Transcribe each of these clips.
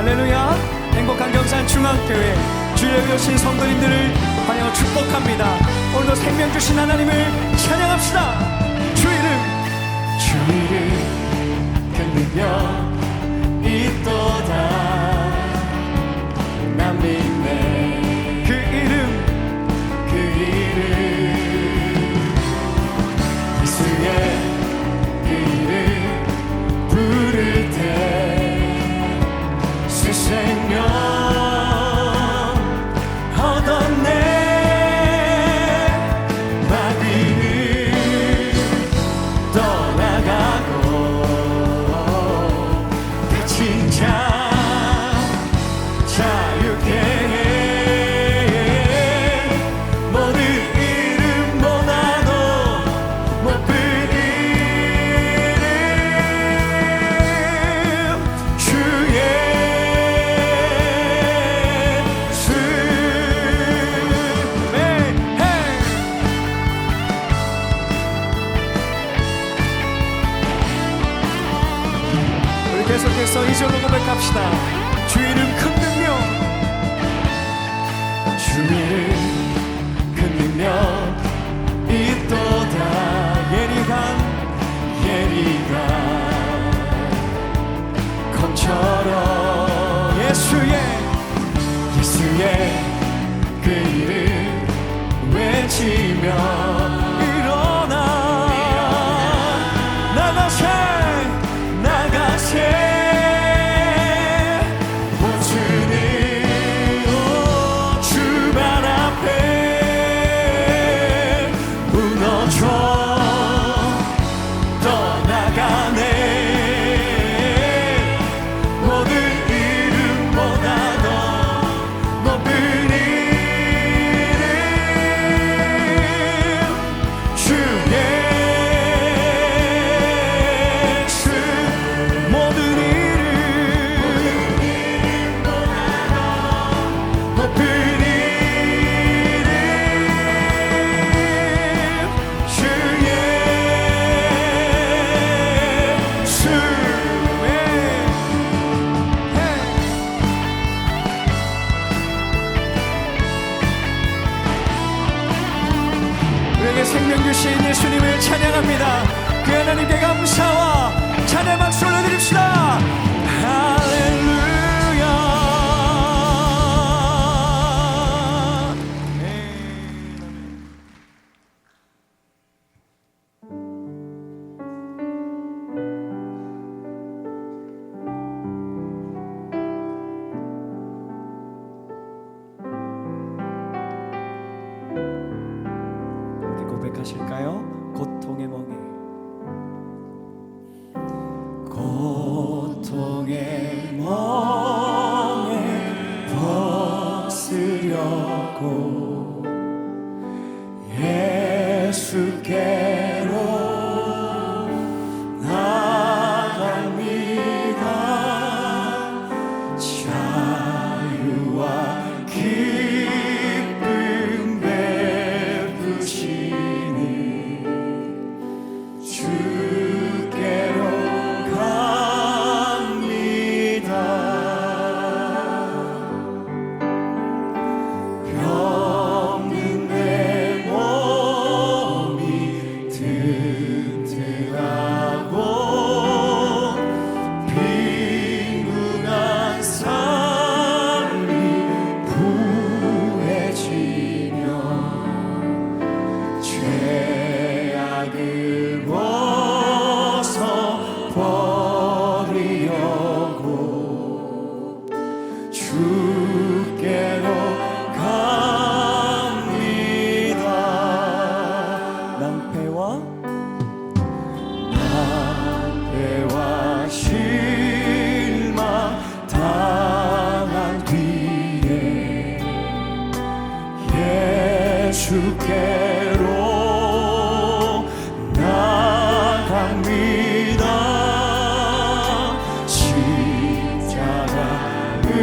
할렐루야. 행복한 경산 중앙교회 주일에 오신 성도님들을 환영하고 축복합니다. 오늘도 생명 주신 하나님을 찬양합시다. 주 이름 끊으며 있도다. 난 믿네 그 이름 예수의 그 이름 부를 때 새 생명 얻었네. 마귀는 떠나가고 갇힌 자 자유케 해. 모든 이름보다도 높은 이름 주 예수. 우리 계속해서 이 절로 고백합시다. 주 이름 큰 능력, 주 이름 큰 능력 있도다. 예리한 검처럼 예수의 그 이름 외치며 일어나 나가세 주발 앞에 무너져 떠나가네. 모든 이름보다도 높은 이름 주 예수. 모든 이름보다도 높은 이름 주 예수. 우리에게 생명 주신 예수님을 찬양합니다. 그 하나님께 감사와 찬양 박수 올려드립시다. 할렐루야. 고백하실까요? 고통의 멍에 벗으려고 예수께로 나갑니다. 자유와 기쁨 베푸시니 주께로 갑니다. 병든 내 몸이 튼튼하고 빈궁한 삶이 부해지며 죄악을 벗어버리려고 주께로 갑니다. 낭패와 실망 당한 뒤에 예수께로 나갑니다. 십자가를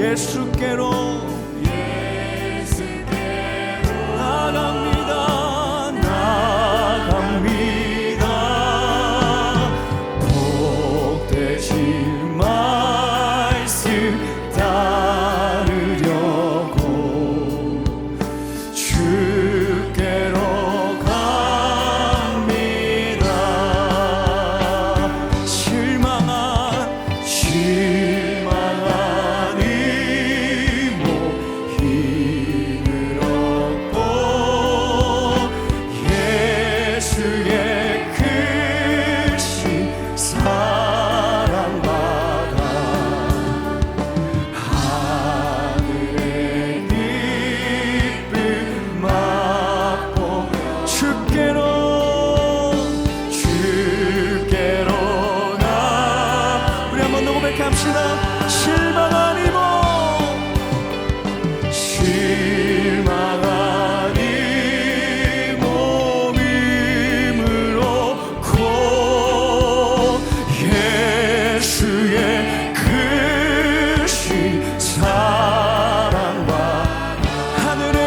예수께로 나갑니다. 복되신 말씀 따르려고 주께로 갑니다. 실망한 이모 힘을 얻고 예수의 크신 사랑받아 하늘의 기쁨 맛보 주께로 나 우리 한번 더 고백합시다. 실망한 이모 힘을 얻고 예수의 크신 사랑과 하늘의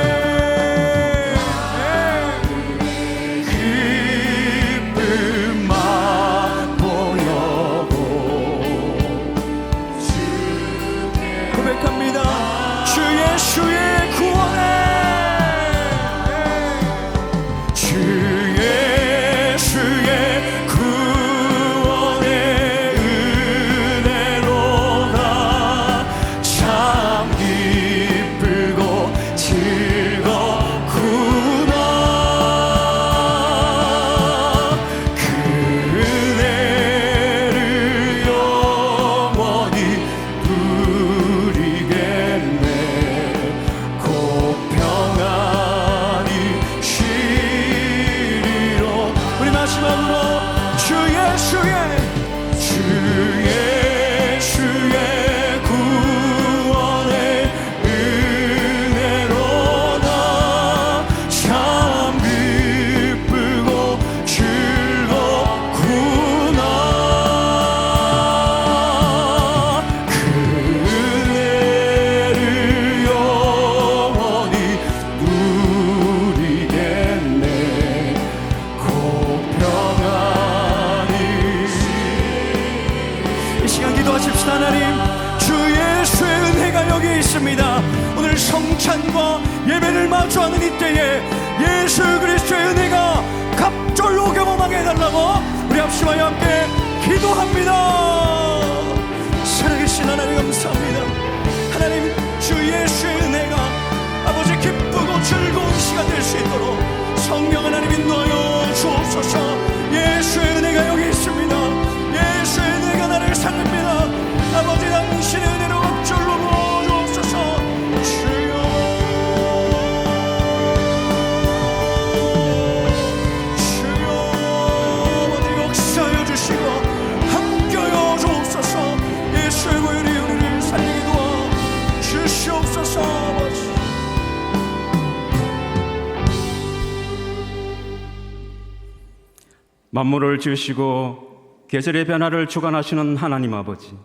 기쁨 맛보려고 고백합니다. 주 예수의 구원에 주 예수의 구원의 은혜로다 참 기쁘고 즐겁구나. 그 은혜를 영원히 누리겠네. 곧 평안히 쉬리로. 우리 마지막으로 주 예수의 구원의 은혜로다 참 기쁘고 즐겁구나. 그 은혜를 영원히 누리겠네. 곧 평안히 이 시간 기도하십시다. 하나님, 주 예수의 은혜가 여기 있습니다. 오늘 성찬과 예배를 마주하는 이때에 예수 그리스도의 은혜가 갑절로 경험하게 해달라고 우리 합심하여 함께 기도합니다. 살아계신 하나님 감사합니다. 하나님, 주 예수의 은혜가 아버지 기쁘고 즐거운 시간 될 수 있도록 성령 하나님 인도하여 주옵소서. 예수의 은혜가 여기 있습니다. 예수의 은혜가 나를 살립니다. 아버지, 당신의 은혜로 앞절로 부어주옵소서. 주여 아버지 역사하여 주시고 함께하여 주옵소서. 예수의 보혈이 우리를 살리게 도와 주시옵소서. 아버지, 만물을 지으시고 계절의 변화를 주관하시는 하나님 아버지,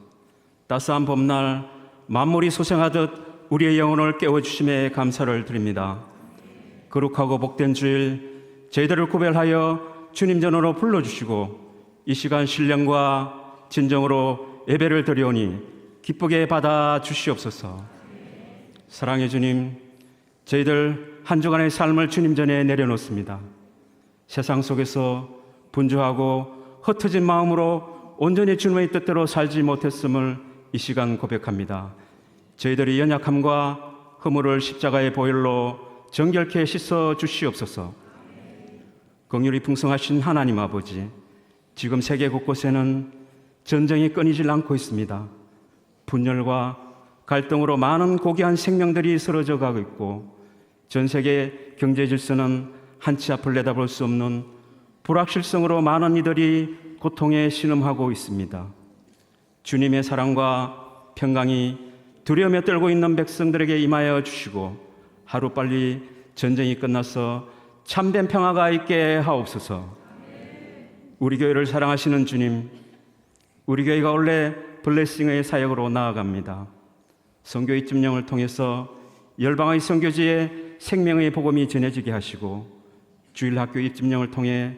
따스한 봄날 만물이 소생하듯 우리의 영혼을 깨워주심에 감사를 드립니다. 거룩하고 복된 주일 저희들을 구별하여 주님 전으로 불러주시고 이 시간 신령과 진정으로 예배를 드리오니 기쁘게 받아 주시옵소서. 사랑의 주님, 저희들 한 주간의 삶을 주님 전에 내려놓습니다. 세상 속에서 분주하고 흩어진 마음으로 온전히 주님의 뜻대로 살지 못했음을 이 시간 고백합니다. 저희들의 연약함과 허물을 십자가의 보혈로 정결케 씻어 주시옵소서. 긍휼이 풍성하신 하나님 아버지, 지금 세계 곳곳에는 전쟁이 끊이질 않고 있습니다. 분열과 갈등으로 많은 고귀한 생명들이 쓰러져 가고 있고, 전 세계 경제 질서는 한치 앞을 내다볼 수 없는 불확실성으로 많은 이들이 고통에 신음하고 있습니다. 주님의 사랑과 평강이 두려움에 떨고 있는 백성들에게 임하여 주시고 하루빨리 전쟁이 끝나서 참된 평화가 있게 하옵소서. 우리 교회를 사랑하시는 주님, 우리 교회가 원래 블레싱의 사역으로 나아갑니다. 선교 입증령을 통해서 열방의 선교지에 생명의 복음이 전해지게 하시고 주일학교 입증령을 통해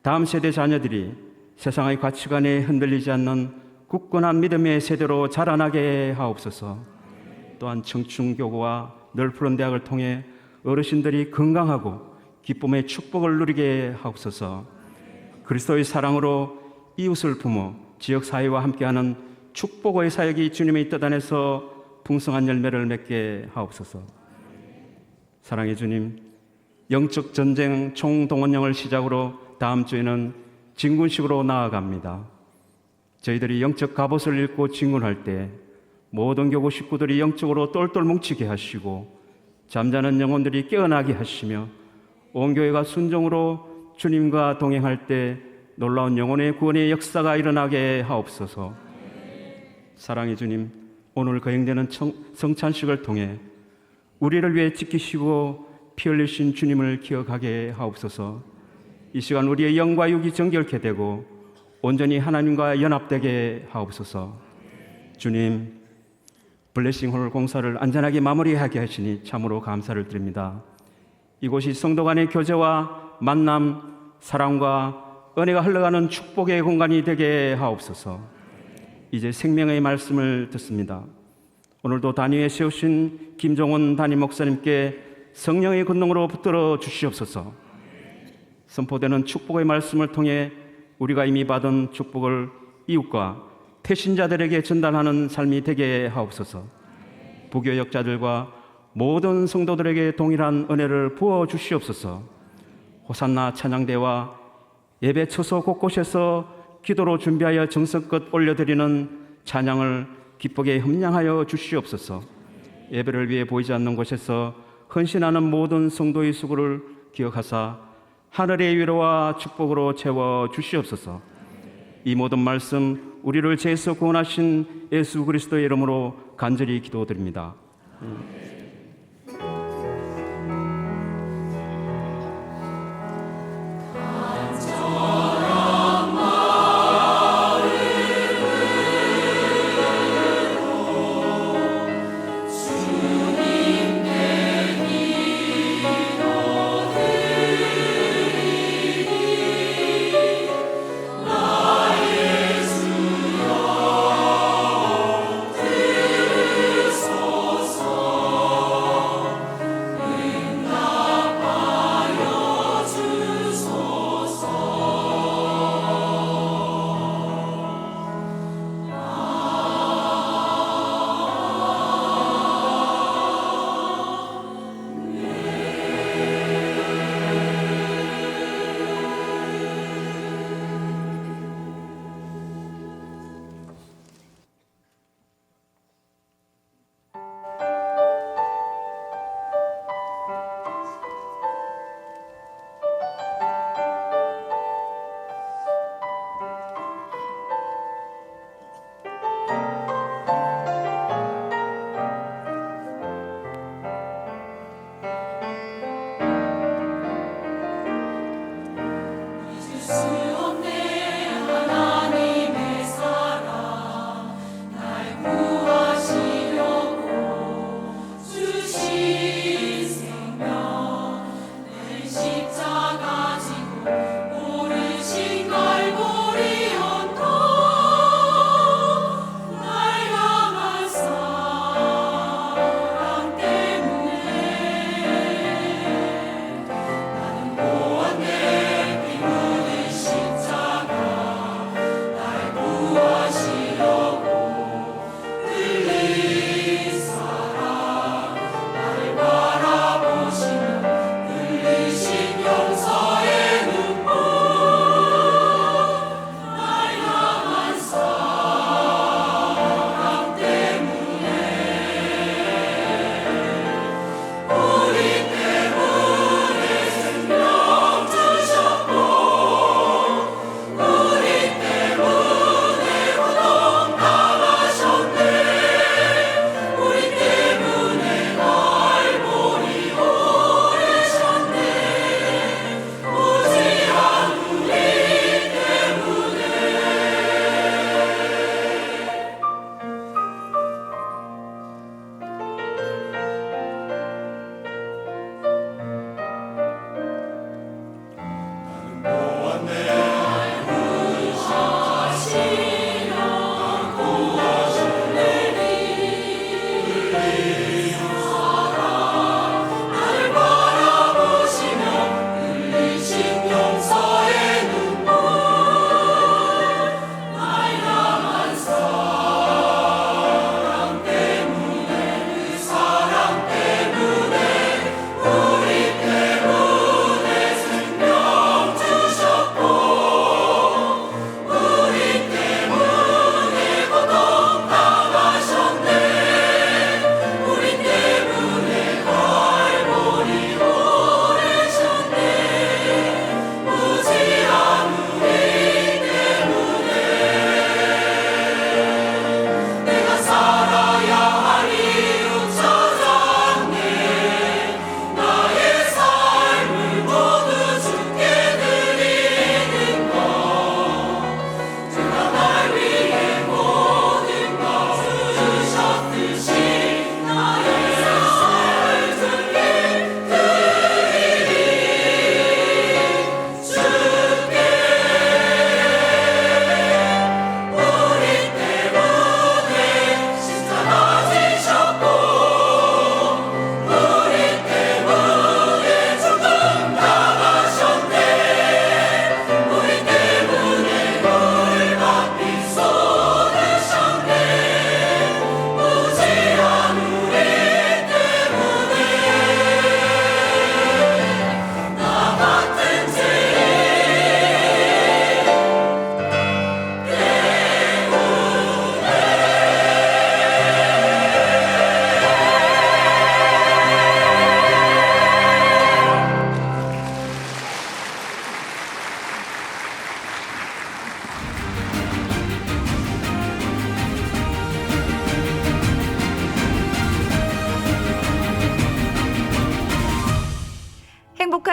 다음 세대 자녀들이 세상의 가치관에 흔들리지 않는 굳건한 믿음의 세대로 자라나게 하옵소서. 또한 청춘교구와 널푸른 대학을 통해 어르신들이 건강하고 기쁨의 축복을 누리게 하옵소서. 그리스도의 사랑으로 이웃을 품어 지역사회와 함께하는 축복의 사역이 주님의 뜻 안에서 풍성한 열매를 맺게 하옵소서. 사랑의 주님, 영적 전쟁 총동원령을 시작으로 다음 주에는 진군식으로 나아갑니다. 저희들이 영적 갑옷을 입고 진군할 때 모든 교구 식구들이 영적으로 똘똘 뭉치게 하시고 잠자는 영혼들이 깨어나게 하시며 온 교회가 순종으로 주님과 동행할 때 놀라운 영혼의 구원의 역사가 일어나게 하옵소서. 사랑의 주님, 오늘 거행되는 성찬식을 통해 우리를 위해 지키시고 피 흘리신 주님을 기억하게 하옵소서. 이 시간 우리의 영과 육이 정결케 되고 온전히 하나님과 연합되게 하옵소서. 주님, 블레싱홀 공사를 안전하게 마무리하게 하시니 참으로 감사를 드립니다. 이곳이 성도 간의 교제와 만남, 사랑과 은혜가 흘러가는 축복의 공간이 되게 하옵소서. 이제 생명의 말씀을 듣습니다. 오늘도 단위에 세우신 김종원 담임 목사님께 성령의 권능으로 붙들어 주시옵소서. 선포되는 축복의 말씀을 통해 우리가 이미 받은 축복을 이웃과 태신자들에게 전달하는 삶이 되게 하옵소서. 부교역자들과 모든 성도들에게 동일한 은혜를 부어 주시옵소서. 호산나 찬양대와 예배 처소 곳곳에서 기도로 준비하여 정성껏 올려드리는 찬양을 기쁘게 협량하여 주시옵소서. 예배를 위해 보이지 않는 곳에서 헌신하는 모든 성도의 수고를 기억하사 하늘의 위로와 축복으로 채워 주시옵소서. 이 모든 말씀 우리를 죄에서 구원하신 예수 그리스도의 이름으로 간절히 기도드립니다. 소서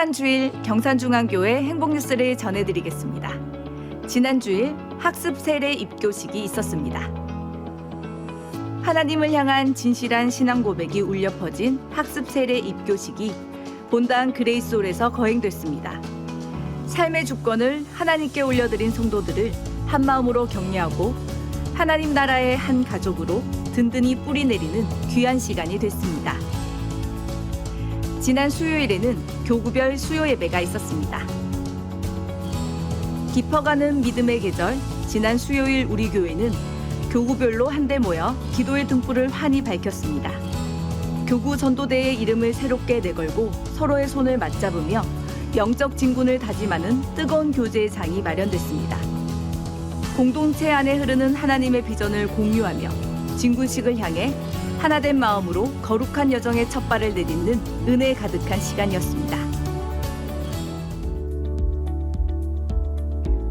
행복한 주일 경산중앙교회 행복뉴스를 전해드리겠습니다. 지난 주일 학습 세례 입교식이 있었습니다. 하나님을 향한 진실한 신앙 고백이 울려 퍼진 학습 세례 입교식이 본당 그레이스홀에서 거행됐습니다. 삶의 주권을 하나님께 올려드린 성도들을 한마음으로 격려하고 하나님 나라의 한 가족으로 든든히 뿌리 내리는 귀한 시간이 됐습니다. 지난 수요일에는 교구별 수요 예배가 있었습니다. 깊어가는 믿음의 계절, 지난 수요일 우리 교회는 교구별로 한데 모여 기도의 등불을 환히 밝혔습니다. 교구 전도대의 이름을 새롭게 내걸고 서로의 손을 맞잡으며 영적 진군을 다짐하는 뜨거운 교제의 장이 마련됐습니다. 공동체 안에 흐르는 하나님의 비전을 공유하며 진군식을 향해 하나된 마음으로 거룩한 여정의 첫 발을 내딛는 은혜 가득한 시간이었습니다.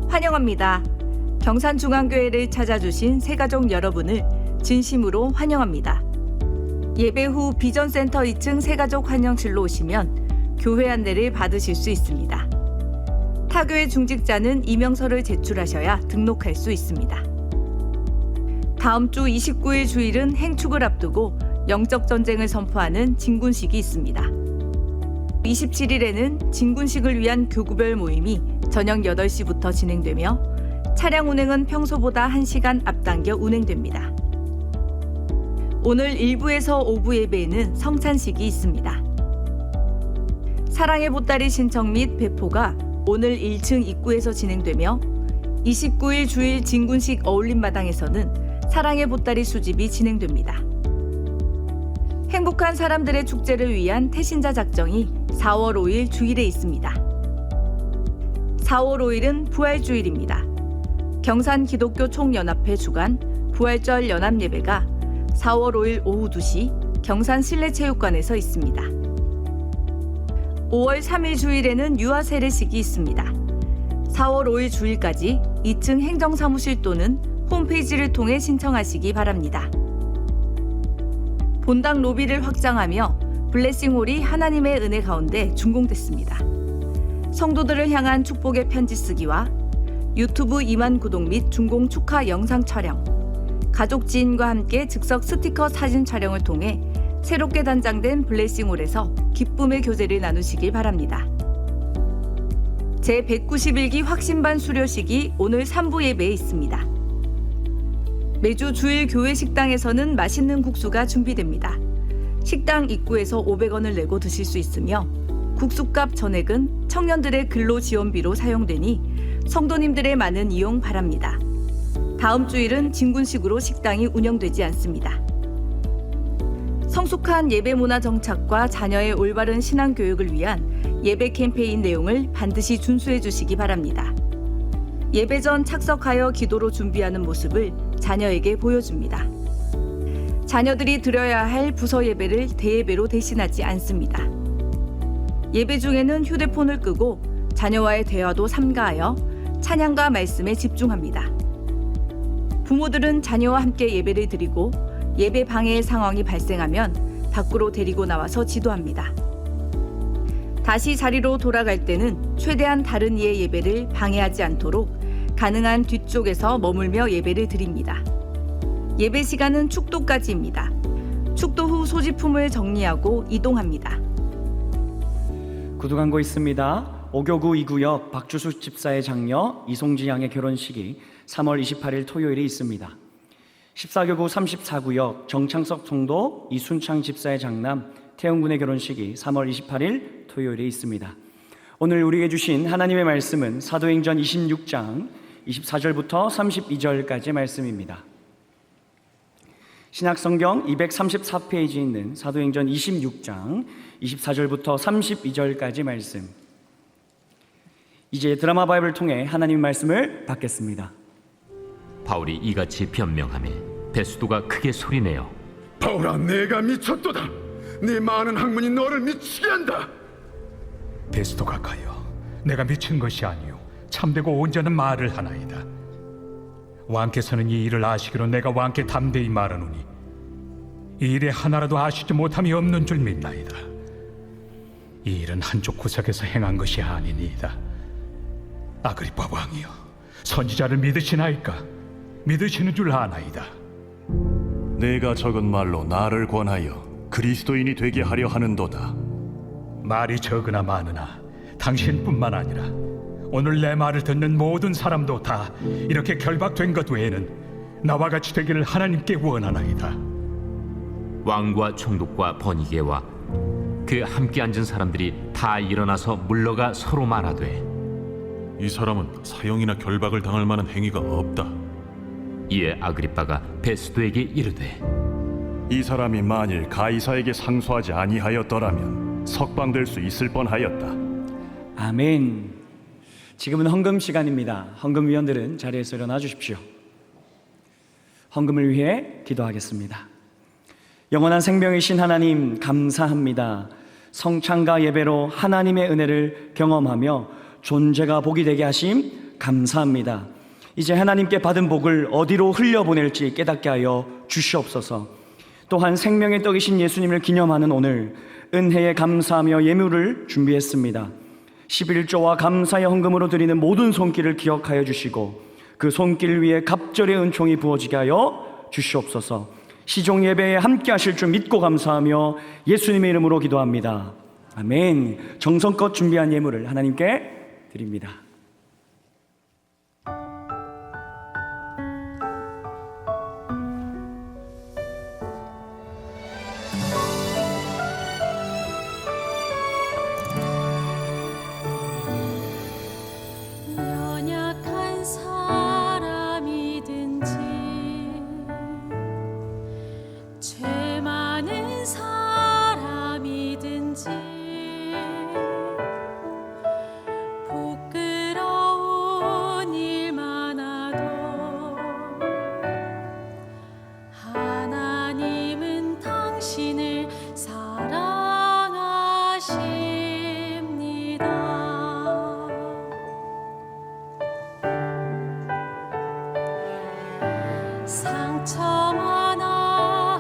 환영합니다. 경산중앙교회를 찾아주신 새가족 여러분을 진심으로 환영합니다. 예배 후 비전센터 2층 새가족 환영실로 오시면 교회 안내를 받으실 수 있습니다. 타교의 중직자는 이명서를 제출하셔야 등록할 수 있습니다. 다음 주 29일 주일은 행축을 앞두고 영적 전쟁을 선포하는 진군식이 있습니다. 27일에는 진군식을 위한 교구별 모임이 저녁 8시부터 진행되며 차량 운행은 평소보다 1시간 앞당겨 운행됩니다. 오늘 1부에서 5부 예배에는 성찬식이 있습니다. 사랑의 보따리 신청 및 배포가 오늘 1층 입구에서 진행되며 29일 주일 진군식 어울림마당에서는 사랑의 보따리 수집이 진행됩니다. 행복한 사람들의 축제를 위한 태신자 작정이 4월 5일 주일에 있습니다. 4월 5일은 부활주일입니다. 경산 기독교 총연합회 주관 부활절 연합예배가 4월 5일 오후 2시 경산 실내체육관에서 있습니다. 5월 3일 주일에는 유아 세례식이 있습니다. 4월 5일 주일까지 2층 행정사무실 또는 홈페이지를 통해 신청하시기 바랍니다. 본당 로비를 확장하며 블레싱홀이 하나님의 은혜 가운데 준공됐습니다. 성도들을 향한 축복의 편지 쓰기와 유튜브 2만 구독 및 준공 축하 영상 촬영, 가족 지인과 함께 즉석 스티커 사진 촬영을 통해 새롭게 단장된 블레싱홀에서 기쁨의 교제를 나누시길 바랍니다. 제191기 확신반 수료식이 오늘 3부 예배에 있습니다. 매주 주일 교회 식당에서는 맛있는 국수가 준비됩니다. 식당 입구에서 500원을 내고 드실 수 있으며 국수값 전액은 청년들의 근로지원비로 사용되니 성도님들의 많은 이용 바랍니다. 다음 주일은 진군식으로 식당이 운영되지 않습니다. 성숙한 예배 문화 정착과 자녀의 올바른 신앙 교육을 위한 예배 캠페인 내용을 반드시 준수해 주시기 바랍니다. 예배 전 착석하여 기도로 준비하는 모습을 자녀에게 보여줍니다. 자녀들이 드려야 할 부서 예배를 대예배로 대신하지 않습니다. 예배 중에는 휴대폰을 끄고 자녀와의 대화도 삼가하여 찬양과 말씀에 집중합니다. 부모들은 자녀와 함께 예배를 드리고 예배 방해의 상황이 발생하면 밖으로 데리고 나와서 지도합니다. 다시 자리로 돌아갈 때는 최대한 다른 이의 예배를 방해하지 않도록 가능한 뒤쪽에서 머물며 예배를 드립니다. 예배 시간은 축도까지입니다. 축도 후 소지품을 정리하고 이동합니다. 구두 광고 있습니다. 오교구 2구역 박주수 집사의 장녀 이송지 양의 결혼식이 3월 28일 토요일에 있습니다. 14교구 34구역 정창석 성도 이순창 집사의 장남 태영군의 결혼식이 3월 28일 토요일에 있습니다. 오늘 우리에게 주신 하나님의 말씀은 사도행전 26장 24절부터 32절까지 말씀입니다. 신약성경 234페이지에 있는 사도행전 26장 24절부터 32절까지 말씀. 이제 드라마 바이블을 통해 하나님의 말씀을 받겠습니다. 바울이 이같이 변명하며 베스도가 크게 소리내어 바울아, 내가 미쳤도다. 네 많은 학문이 너를 미치게 한다. 베스도가 가여, 내가 미친 것이 아니요 참되고 온전한 말을 하나이다. 왕께서는 이 일을 아시기로 내가 왕께 담대히 말하노니 이 일에 하나라도 아시지 못함이 없는 줄 믿나이다. 이 일은 한쪽 구석에서 행한 것이 아니니이다. 아그리빠 왕이여, 선지자를 믿으시나이까? 믿으시는 줄 아나이다. 내가 적은 말로 나를 권하여 그리스도인이 되게 하려 하는도다. 말이 적으나 많으나 당신뿐만 아니라 오늘 내 말을 듣는 모든 사람도 다 이렇게 결박된 것 외에는 나와 같이 되기를 하나님께 원하나이다. 왕과 총독과 버니게와 그 함께 앉은 사람들이 다 일어나서 물러가 서로 말하되 이 사람은 사형이나 결박을 당할 만한 행위가 없다. 이에 아그리빠가 베스도에게 이르되 이 사람이 만일 가이사에게 상소하지 아니하였더라면 석방될 수 있을 뻔하였다. 아멘. 지금은 헌금 시간입니다. 헌금위원들은 자리에서 일어나 주십시오. 헌금을 위해 기도하겠습니다. 영원한 생명이신 하나님, 감사합니다. 성찬과 예배로 하나님의 은혜를 경험하며 존재가 복이 되게 하심 감사합니다. 이제 하나님께 받은 복을 어디로 흘려보낼지 깨닫게 하여 주시옵소서. 또한 생명의 떡이신 예수님을 기념하는 오늘 은혜에 감사하며 예물을 준비했습니다. 11조와 감사의 헌금으로 드리는 모든 손길을 기억하여 주시고 그 손길 위에 갑절의 은총이 부어지게 하여 주시옵소서. 시종 예배에 함께 하실 줄 믿고 감사하며 예수님의 이름으로 기도합니다. 아멘. 정성껏 준비한 예물을 하나님께 드립니다. 연약한 사람이든지 죄 많은 사람이든지 부끄러운 일 많아도 하나님은 당신을 사랑하십니다. 상처 많아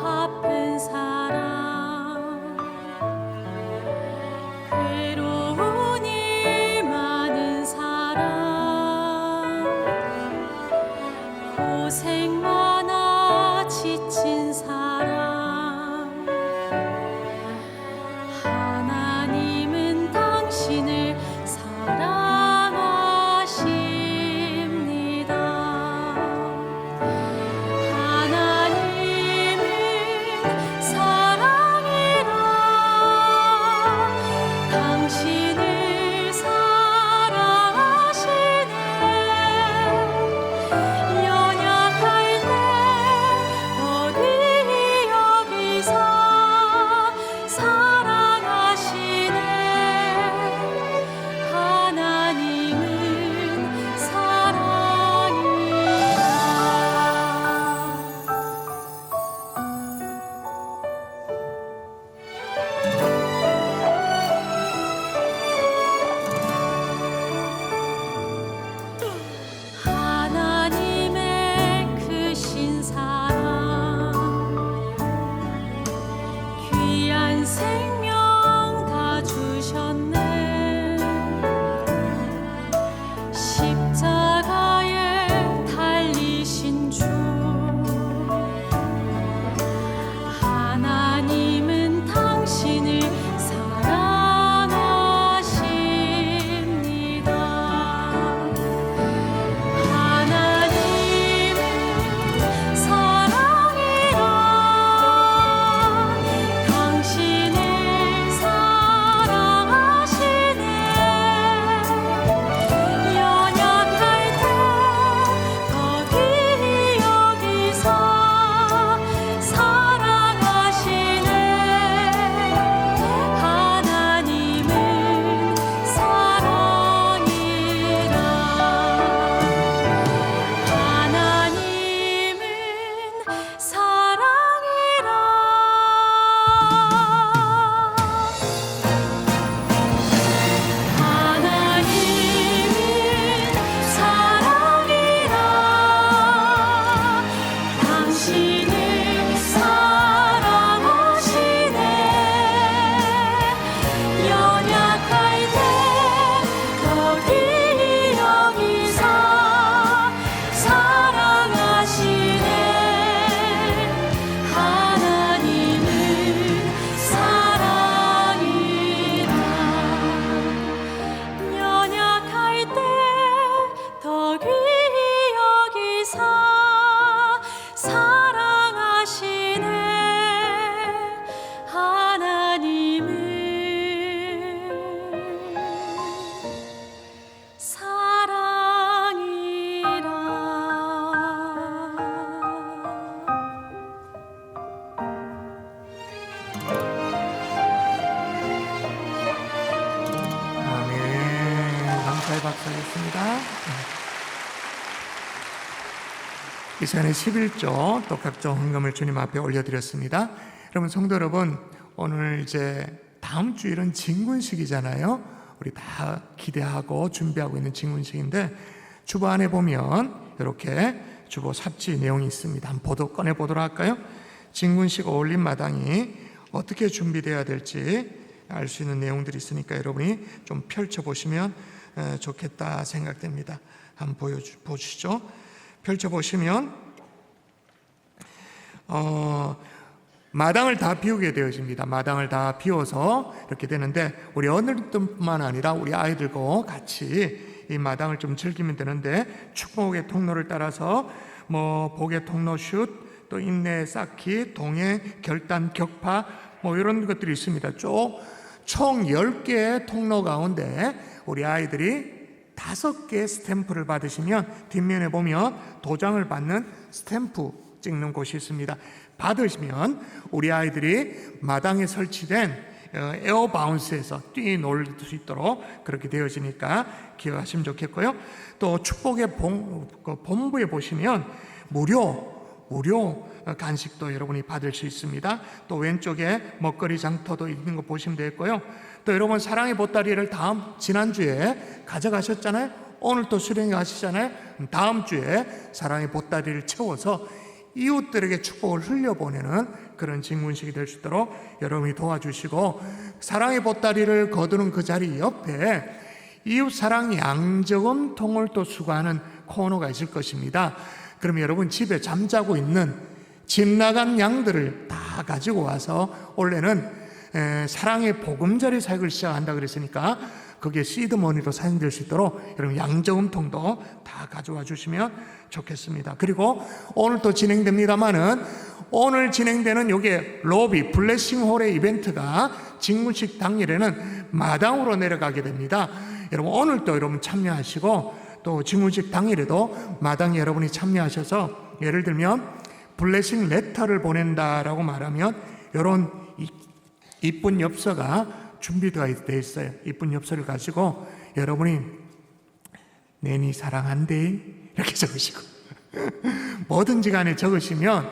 아픈 사람, 괴로운 일 많은 사람, 고생 많아 지친 사람, 하나님은 당신을 사랑하십니다. 하나님은 사랑이라 당신을 사랑하시네. 연약할 때 어디 여기서 사랑하시네. 하나님은 사랑이라. 하나님의 크신 사랑, 귀한 생명 다 주셨네. 십자가에 달리신 주, 하나님은 당신을 사랑하십니다. 하나님은 사랑이라 당신을 감사하겠습니다. 이 시간에 11조 또 각종 헌금을 주님 앞에 올려드렸습니다. 여러분 성도 여러분, 오늘 이제 다음 주일은 진군식이잖아요. 우리 다 기대하고 준비하고 있는 진군식인데 주보 안에 보면 이렇게 주보 삽지 내용이 있습니다. 한번 꺼내보도록 할까요? 진군식 어울림 마당이 어떻게 준비되어야 될지 알 수 있는 내용들이 있으니까 여러분이 좀 펼쳐보시면 좋겠다 생각됩니다. 한번 보시죠. 펼쳐보시면 마당을 다 비우게 되어집니다. 마당을 다 비워서 이렇게 되는데 우리 어른들뿐만 아니라 우리 아이들과 같이 이 마당을 좀 즐기면 되는데 축복의 통로를 따라서 뭐 복의 통로 슛, 또 인내 쌓기, 동해, 결단, 격파 뭐 이런 것들이 있습니다. 총 10개의 통로 가운데 우리 아이들이 5개의 스탬프를 받으시면 뒷면에 보면 도장을 받는 스탬프 찍는 곳이 있습니다. 받으시면 우리 아이들이 마당에 설치된 에어 바운스에서 뛰놀 수 있도록 그렇게 되어지니까 기억하시면 좋겠고요. 또 축복의 본부에 보시면 무료 간식도 여러분이 받을 수 있습니다. 또 왼쪽에 먹거리 장터도 있는 거 보시면 되겠고요. 또 여러분 사랑의 보따리를 지난주에 가져가셨잖아요. 오늘 또 수령해 가시잖아요. 다음 주에 사랑의 보따리를 채워서 이웃들에게 축복을 흘려보내는 그런 진군식이 될 수 있도록 여러분이 도와주시고, 사랑의 보따리를 거두는 그 자리 옆에 이웃사랑 양저금통을 또 수거하는 코너가 있을 것입니다. 그러면 여러분 집에 잠자고 있는 집 나간 양들을 다 가지고 와서 원래는 사랑의 보금자리 사역을 시작한다 그랬으니까 그게 시드머니로 사용될 수 있도록 여러분 양저금통도 다 가져와 주시면 좋겠습니다. 그리고 오늘 또 진행됩니다마는 오늘 진행되는 요게 로비 블레싱홀의 이벤트가 진군식 당일에는 마당으로 내려가게 됩니다. 여러분 오늘 또 여러분 참여하시고 또 진군식 당일에도 마당에 여러분이 참여하셔서 예를 들면 블레싱 레터를 보낸다라고 말하면 이런 이쁜 엽서가 준비되어 있어요. 이쁜 엽서를 가지고 여러분이 내니 사랑한대 이렇게 적으시고 뭐든지 간에 적으시면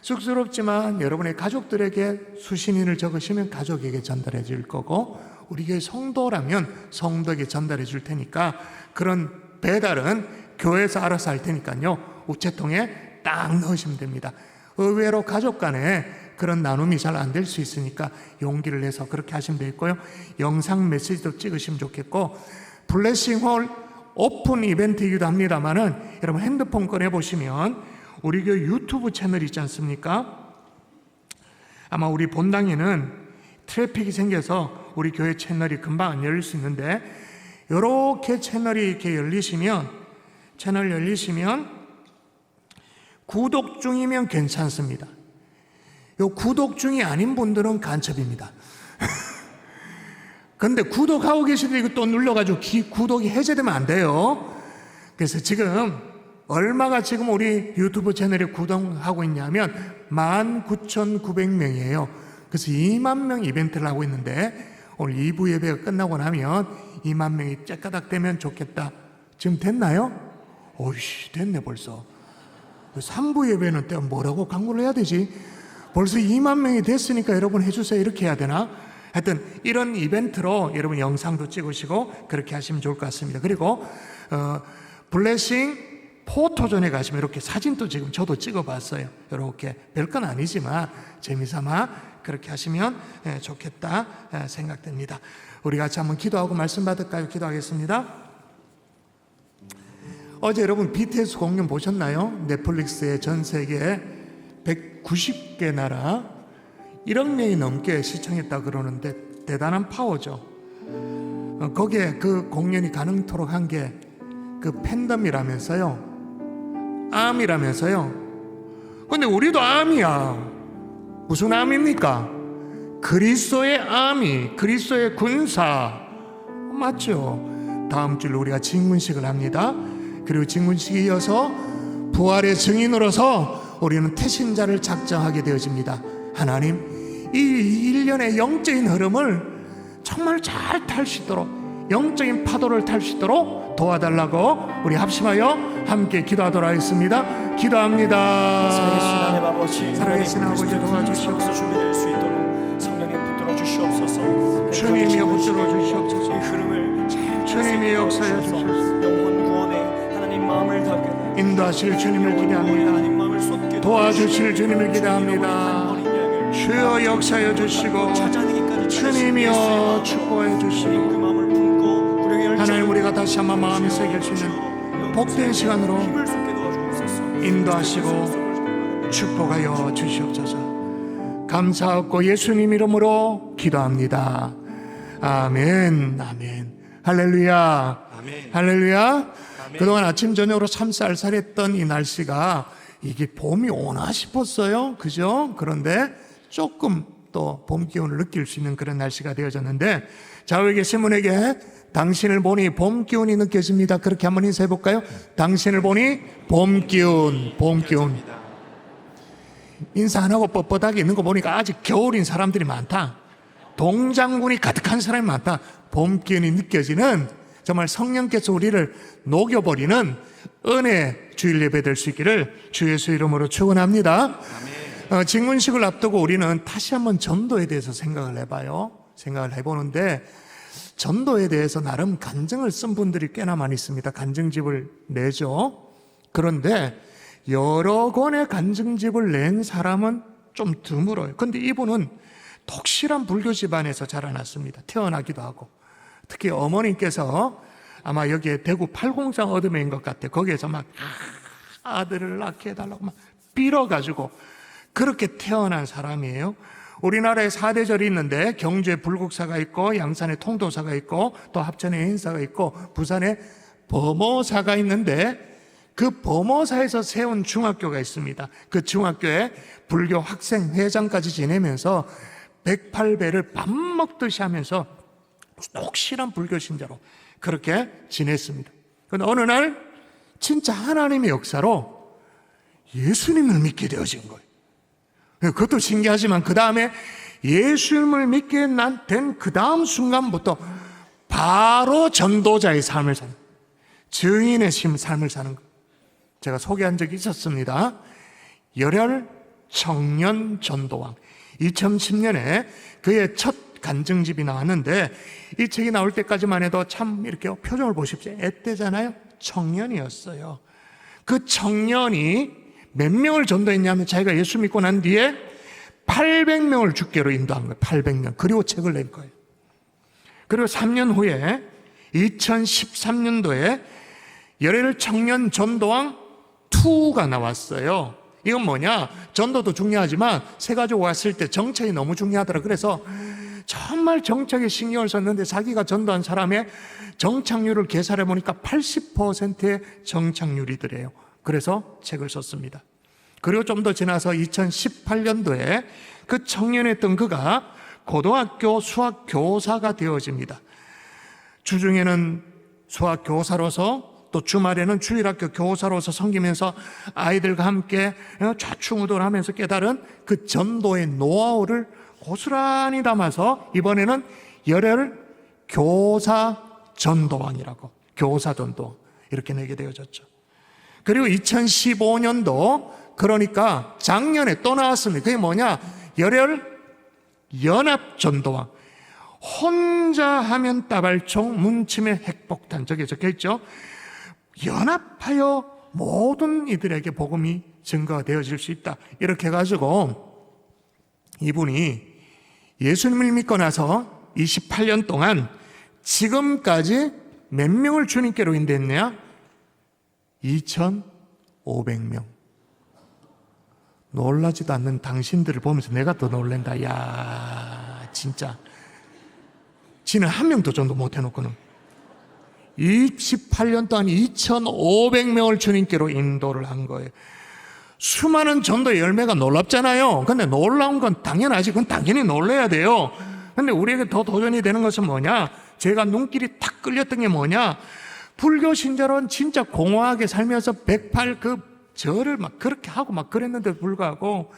쑥스럽지만 여러분의 가족들에게 수신인을 적으시면 가족에게 전달해 줄 거고, 우리 교회 성도라면 성도에게 전달해 줄 테니까 그런 배달은 교회에서 알아서 할 테니까요 우체통에 딱 넣으시면 됩니다. 의외로 가족 간에 그런 나눔이 잘 안 될 수 있으니까 용기를 내서 그렇게 하시면 되겠고요. 영상 메시지도 찍으시면 좋겠고, 블레싱홀 오픈 이벤트이기도 합니다만은 여러분 핸드폰 꺼내보시면 우리 교회 유튜브 채널이 있지 않습니까? 아마 우리 본당에는 트래픽이 생겨서 우리 교회 채널이 금방 안 열릴 수 있는데 이렇게 채널이 이렇게 열리시면 구독 중이면 괜찮습니다. 요 구독 중이 아닌 분들은 간첩입니다. 근데 구독하고 계시는데 이거 또 눌러가지고 구독이 해제되면 안 돼요. 그래서 지금 얼마가 지금 우리 유튜브 채널에 구독하고 있냐면 19,900명이에요. 그래서 2만 명 이벤트를 하고 있는데 오늘 2부 예배가 끝나고 나면 2만 명이 째까닥 되면 좋겠다. 지금 됐나요? 오이씨 됐네 벌써. 3부 예배는 또 뭐라고 광고를 해야 되지? 벌써 2만 명이 됐으니까 여러분 해주세요 이렇게 해야 되나? 하여튼 이런 이벤트로 여러분 영상도 찍으시고 그렇게 하시면 좋을 것 같습니다. 그리고 블레싱 포토존에 가시면 이렇게 사진도 지금 저도 찍어봤어요. 이렇게 별건 아니지만 재미삼아 그렇게 하시면 좋겠다 생각됩니다. 우리 같이 한번 기도하고 말씀 받을까요? 기도하겠습니다. 어제 여러분 BTS 공연 보셨나요? 넷플릭스에 전 세계 190개 나라 1억 명이 넘게 시청했다 그러는데 대단한 파워죠. 거기에 그 공연이 가능토록 한 게 그 팬덤이라면서요, 암이라면서요. 근데 우리도 암이야. 무슨 암입니까? 그리스도의 암이, 그리스도의 군사 맞죠? 다음 주에 우리가 진군식을 합니다. 그리고 진군식에 이어서 부활의 증인으로서 우리는 태신자를 작정하게 되어집니다. 하나님, 이 일련의 영적인 흐름을 정말 잘 탈 수 있도록, 영적인 파도를 탈 수 있도록 도와달라고 우리 합심하여 함께 기도하도록 하겠습니다. 기도합니다. 살아계신 하나님 아버지, 살아계신 아버지 도와주시옵소서. 준비될 수 있도록 성령님 붙들어 주시옵소서. 주님이여 붙들어 주시옵소서. 이 흐름을 주님이 역사해 주시옵소서. 영혼 구원에 하나님 마음을 담게 인도하실 주님을 기대합니다. 하나님 마음을 쏟게 도와주실 주님을 기대합니다. 주여 역사해 주시고 주님이여 축복해 주시고 그 마음을 품고 불행의 하나님 우리가 다시 한번 마음이 새길 수 있는 복된 시간으로 힘을 쏟게 도와주옵소서. 인도하시고 축복하여 주시옵소서. 감사하고 예수님 이름으로 기도합니다. 아멘. 아멘. 할렐루야. 할렐루야. 그동안 아침 저녁으로 참 쌀쌀했던 이 날씨가 이게 봄이 오나 싶었어요. 그죠? 그런데 조금 또 봄 기운을 느낄 수 있는 그런 날씨가 되어졌는데, 좌우에 계신 분에게 당신을 보니 봄 기운이 느껴집니다. 그렇게 한번 인사해 볼까요? 당신을 보니 봄 기운, 봄 기운. 인사 안 하고 뻣뻣하게 있는 거 보니까 아직 겨울인 사람들이 많다. 동장군이 가득한 사람이 많다. 봄 기운이 느껴지는 정말 성령께서 우리를 녹여버리는 은혜 주일 예배 될 수 있기를 주 예수 이름으로 축원합니다. 직문식을 앞두고 우리는 다시 한번 전도에 대해서 생각을 해봐요. 생각을 해보는데, 전도에 대해서 나름 간증을 쓴 분들이 꽤나 많이 있습니다. 간증집을 내죠. 그런데 여러 권의 간증집을 낸 사람은 좀 드물어요. 근데 이분은 독실한 불교 집안에서 자라났습니다. 태어나기도 하고. 특히 어머님께서 아마 여기에 대구 팔공산 어드메인 것 같아요. 거기에서 막 아들을 낳게 해달라고 막 빌어가지고 그렇게 태어난 사람이에요. 우리나라에 4대절이 있는데 경주에 불국사가 있고 양산에 통도사가 있고 또 합천에 인사가 있고 부산에 범어사가 있는데, 그 범어사에서 세운 중학교가 있습니다. 그 중학교에 불교 학생 회장까지 지내면서 108배를 밥 먹듯이 하면서 독실한 불교 신자로 그렇게 지냈습니다. 그런데 어느 날 진짜 하나님의 역사로 예수님을 믿게 되어진 거예요. 그것도 신기하지만 그 다음에 예수님을 믿게 된 그 다음 순간부터 바로 전도자의 삶을 사는, 증인의 삶을 사는 거예요. 제가 소개한 적이 있었습니다. 열혈 청년 전도왕. 2010년에 그의 첫 간증집이 나왔는데, 이 책이 나올 때까지만 해도 참 이렇게 표정을 보십시오. 앳되잖아요. 청년이었어요. 그 청년이 몇 명을 전도했냐면 자기가 예수 믿고 난 뒤에 800명을 주께로 인도한 거예요. 800명. 그리고 책을 낸 거예요. 그리고 3년 후에 2013년도에 열혈 청년 전도왕 2가 나왔어요. 이건 뭐냐? 전도도 중요하지만 새 가지고 왔을 때 정책이 너무 중요하더라. 그래서 정말 정책에 신경을 썼는데 자기가 전도한 사람의 정착률을 계산해 보니까 80%의 정착률이더래요. 그래서 책을 썼습니다. 그리고 좀 더 지나서 2018년도에 그 청년이었던 그가 고등학교 수학 교사가 되어집니다. 주중에는 수학 교사로서 또 주말에는 주일학교 교사로서 섬기면서 아이들과 함께 좌충우돌하면서 깨달은 그 전도의 노하우를 고스란히 담아서 이번에는 열혈 교사 전도왕이라고, 교사 전도왕 이렇게 내게 되어졌죠. 그리고 2015년도, 그러니까 작년에 또 나왔습니다. 그게 뭐냐? 열혈 연합 전도왕. 혼자 하면 따발총, 문침의 핵폭탄. 저게 적혀있죠. 연합하여 모든 이들에게 복음이 증거가 되어질 수 있다. 이렇게 해가지고 이분이 예수님을 믿고 나서 28년 동안 지금까지 몇 명을 주님께로 인도했냐? 2,500명. 놀라지도 않는 당신들을 보면서 내가 더 놀란다. 야, 진짜. 지는 한 명도 전도 못 해놓고는 28년 동안 2,500명을 주님께로 인도를 한 거예요. 수많은 전도의 열매가 놀랍잖아요. 근데 놀라운 건 당연하지. 그건 당연히 놀라야 돼요. 근데 우리에게 더 도전이 되는 것은 뭐냐? 제가 눈길이 탁 끌렸던 게 뭐냐? 불교 신자로는 진짜 공허하게 살면서 108 그 절을 막 그렇게 하고 막 그랬는데 불구하고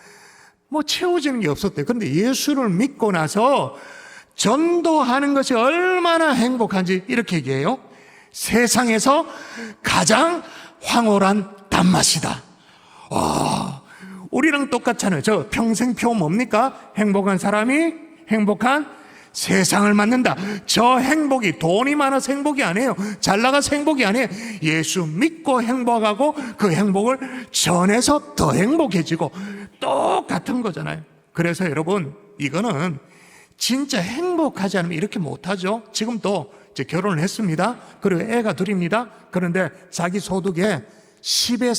뭐 채워지는 게 없었대요. 근데 예수를 믿고 나서 전도하는 것이 얼마나 행복한지 이렇게 얘기해요. 세상에서 가장 황홀한 단맛이다. 우리랑 똑같잖아요. 저 평생표 뭡니까? 행복한 사람이 행복한 세상을 만든다. 저 행복이 돈이 많아서 행복이 아니에요. 잘 나가서 행복이 아니에요. 예수 믿고 행복하고 그 행복을 전해서 더 행복해지고 똑같은 거잖아요. 그래서 여러분, 이거는 진짜 행복하지 않으면 이렇게 못하죠. 지금 또 이제 결혼을 했습니다. 그리고 애가 둘입니다. 그런데 자기 소득의 10의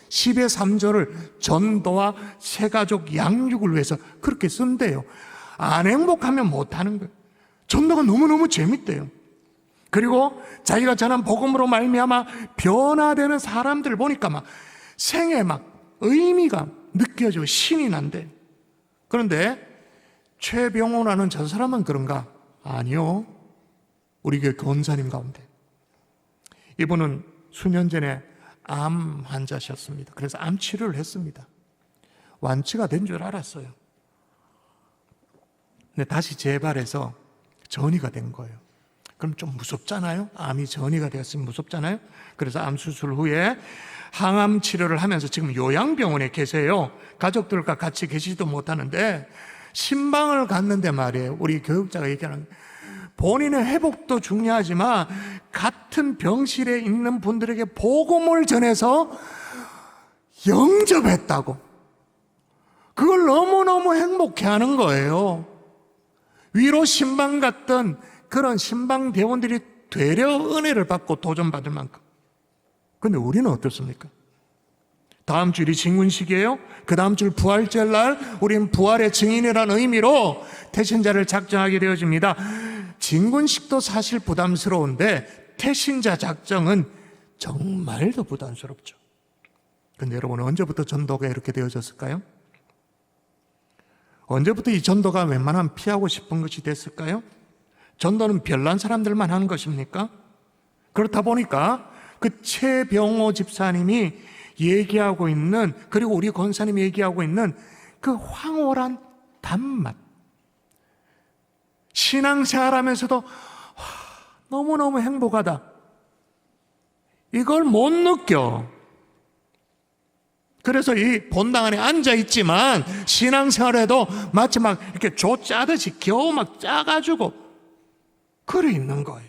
3조를 전도와 새가족 양육을 위해서 그렇게 쓴대요. 안 행복하면 못하는 거예요. 전도가 너무너무 재밌대요. 그리고 자기가 전한 복음으로 말미암아 변화되는 사람들을 보니까 막 생에 막 의미가 느껴지고 신이 난대. 그런데 최병호라는 저 사람은 그런가? 아니요. 우리 교회 권사님 가운데 이분은 수년 전에 암 환자셨습니다. 그래서 암 치료를 했습니다. 완치가 된 줄 알았어요. 근데 다시 재발해서 전이가 된 거예요. 그럼 좀 무섭잖아요. 암이 전이가 되었으면 무섭잖아요. 그래서 암 수술 후에 항암 치료를 하면서 지금 요양병원에 계세요. 가족들과 같이 계시지도 못하는데 신방을 갔는데 말이에요. 우리 교육자가 얘기하는 본인의 회복도 중요하지만 같은 병실에 있는 분들에게 복음을 전해서 영접했다고. 그걸 너무너무 행복해하는 거예요. 위로 신방 갔던 그런 신방 대원들이 되려 은혜를 받고 도전받을 만큼. 그런데 우리는 어떻습니까? 다음 주일이 진군식이에요. 그 다음 주 부활절 날 우리는 부활의 증인이라는 의미로 태신자를 작정하게 되어집니다. 진군식도 사실 부담스러운데 태신자 작정은 정말 더 부담스럽죠. 그런데 여러분, 언제부터 전도가 이렇게 되어졌을까요? 언제부터 이 전도가 웬만하면 피하고 싶은 것이 됐을까요? 전도는 별난 사람들만 하는 것입니까? 그렇다 보니까 그 최병호 집사님이 얘기하고 있는, 그리고 우리 권사님이 얘기하고 있는 그 황홀한 단맛, 신앙생활하면서도 너무너무 행복하다, 이걸 못 느껴. 그래서 이 본당 안에 앉아있지만 신앙생활에도 마치 막 이렇게 조 짜듯이 겨우 막 짜가지고 그래 있는 거예요.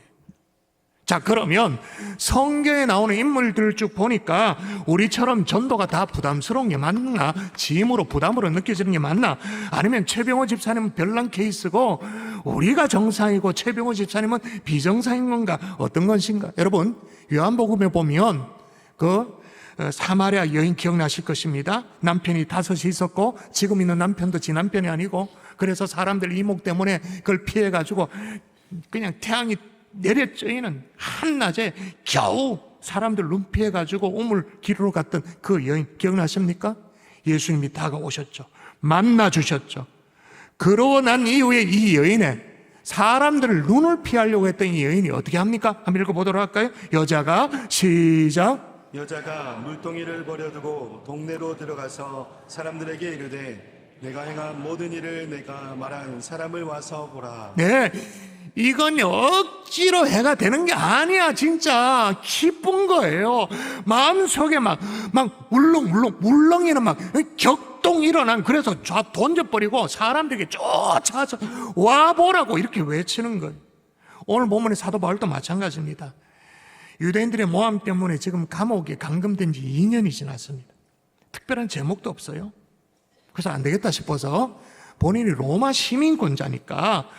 자, 그러면 성경에 나오는 인물들을 쭉 보니까 우리처럼 전도가 다 부담스러운 게 맞나? 짐으로 부담으로 느껴지는 게 맞나? 아니면 최병호 집사님은 별난 케이스고 우리가 정상이고 최병호 집사님은 비정상인 건가? 어떤 것인가? 여러분, 요한복음에 보면 그 사마리아 여인 기억나실 것입니다. 남편이 5이 있었고 지금 있는 남편도 지 남편이 아니고, 그래서 사람들 이목 때문에 그걸 피해가지고 그냥 태양이 내려쬐는 한낮에 겨우 사람들 눈 피해가지고 우물 길으로 갔던 그 여인 기억나십니까? 예수님이 다가오셨죠. 만나주셨죠. 그러고 난 이후에 이 여인의 사람들을 눈을 피하려고 했던 이 여인이 어떻게 합니까? 한번 읽어보도록 할까요? 여자가 시작. 여자가 물동이를 버려두고 동네로 들어가서 사람들에게 이르되 내가 행한 모든 일을 내가 말한 사람을 와서 보라. 네, 이건 억지로 해가 되는 게 아니야. 진짜 기쁜 거예요. 마음속에 막 울렁이는 막 격동이 일어난, 그래서 던져버리고 사람들에게 쫓아서 와보라고 이렇게 외치는 거예요. 오늘 본문의 사도 바울도 마찬가지입니다. 유대인들의 모함 때문에 지금 감옥에 감금된 지 2년이 지났습니다. 특별한 제목도 없어요. 그래서 안 되겠다 싶어서 본인이 로마 시민권자니까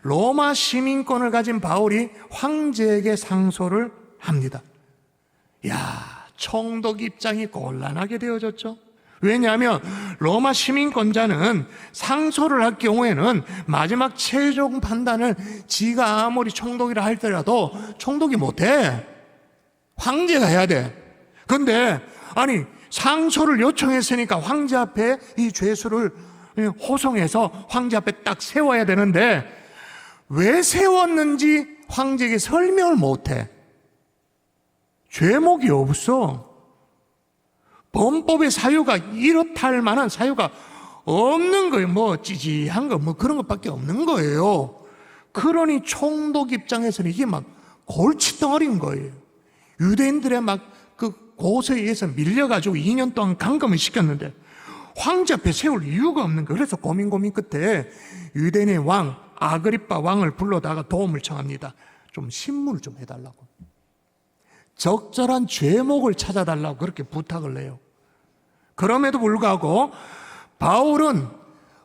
로마 시민권을 가진 바울이 황제에게 상소를 합니다. 야, 총독 입장이 곤란하게 되어졌죠. 왜냐하면 로마 시민권자는 상소를 할 경우에는 마지막 최종 판단을 지가 아무리 총독이라 할지라도 총독이 못해. 황제가 해야 돼. 근데 아니, 상소를 요청했으니까 황제 앞에 이 죄수를 호송해서 황제 앞에 딱 세워야 되는데 왜 세웠는지 황제에게 설명을 못해. 죄목이 없어. 범법의 사유가 이렇다 할 만한 사유가 없는 거예요. 뭐 찌지한 거 뭐 그런 것밖에 없는 거예요. 그러니 총독 입장에서는 이게 막 골칫덩어리인 거예요. 유대인들의 막 그 고소에 의해서 밀려가지고 2년 동안 감금을 시켰는데 황제 앞에 세울 이유가 없는 거예요. 그래서 고민 끝에 유대인의 왕 아그리빠 왕을 불러다가 도움을 청합니다. 좀 신문을 좀 해달라고, 적절한 죄목을 찾아달라고 그렇게 부탁을 해요. 그럼에도 불구하고 바울은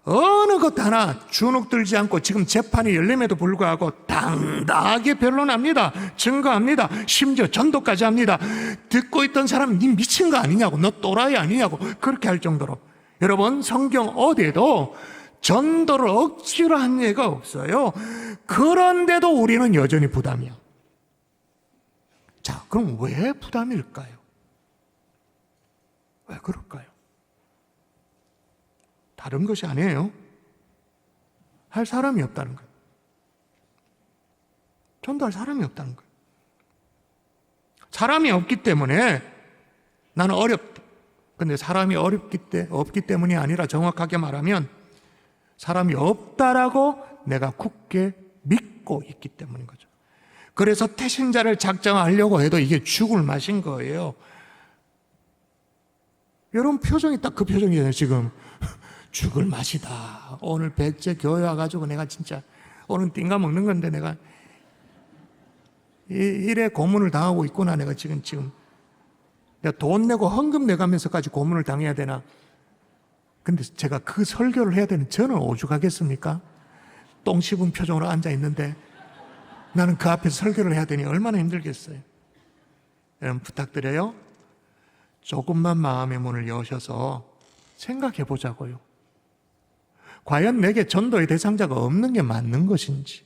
어느 것 하나 주눅들지 않고 지금 재판이 열림에도 불구하고 당당하게 변론합니다. 증거합니다. 심지어 전도까지 합니다. 듣고 있던 사람은 니 미친 거 아니냐고, 너 또라이 아니냐고 그렇게 할 정도로. 여러분, 성경 어디에도 전도를 억지로 한 예가 없어요. 그런데도 우리는 여전히 부담이야. 자, 그럼 왜 부담일까요? 왜 그럴까요? 다른 것이 아니에요. 할 사람이 없다는 거예요. 전도할 사람이 없다는 거예요. 사람이 없기 때문에 나는 어렵다. 근데 사람이 없기 때문이 아니라 정확하게 말하면 사람이 없다라고 내가 굳게 믿고 있기 때문인 거죠. 그래서 태신자를 작정하려고 해도 이게 죽을 맛인 거예요. 여러분 표정이 딱 그 표정이에요 지금. 죽을 맛이다. 오늘 백제 교회 와가지고 내가 진짜 오늘 띵가 먹는 건데 내가 일에 고문을 당하고 있구나. 내가 지금 내가 돈 내고 헌금 내가면서까지 고문을 당해야 되나. 근데 제가 그 설교를 해야 되는 저는 오죽하겠습니까? 똥 씹은 표정으로 앉아 있는데 나는 그 앞에서 설교를 해야 되니 얼마나 힘들겠어요. 여러분 부탁드려요. 조금만 마음의 문을 여셔서 생각해 보자고요. 과연 내게 전도의 대상자가 없는 게 맞는 것인지.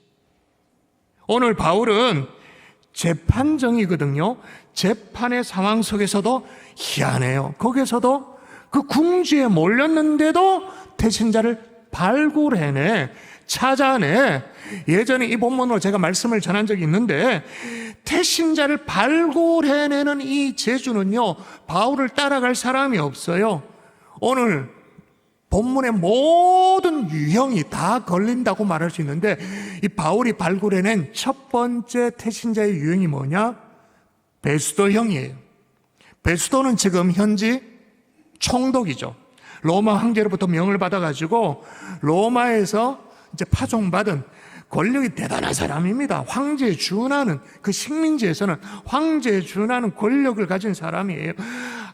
오늘 바울은 재판정이거든요. 재판의 상황 속에서도 희한해요. 거기에서도 그 궁지에 몰렸는데도 태신자를 발굴해내, 찾아내. 예전에 이 본문으로 제가 말씀을 전한 적이 있는데 태신자를 발굴해내는 이 재주는요, 바울을 따라갈 사람이 없어요. 오늘 본문의 모든 유형이 다 걸린다고 말할 수 있는데 이 바울이 발굴해낸 첫 번째 태신자의 유형이 뭐냐? 베스도형이에요. 베스도는 지금 현지 총독이죠. 로마 황제로부터 명을 받아가지고 로마에서 이제 파종받은 권력이 대단한 사람입니다. 황제에 준하는, 그 식민지에서는 황제에 준하는 권력을 가진 사람이에요.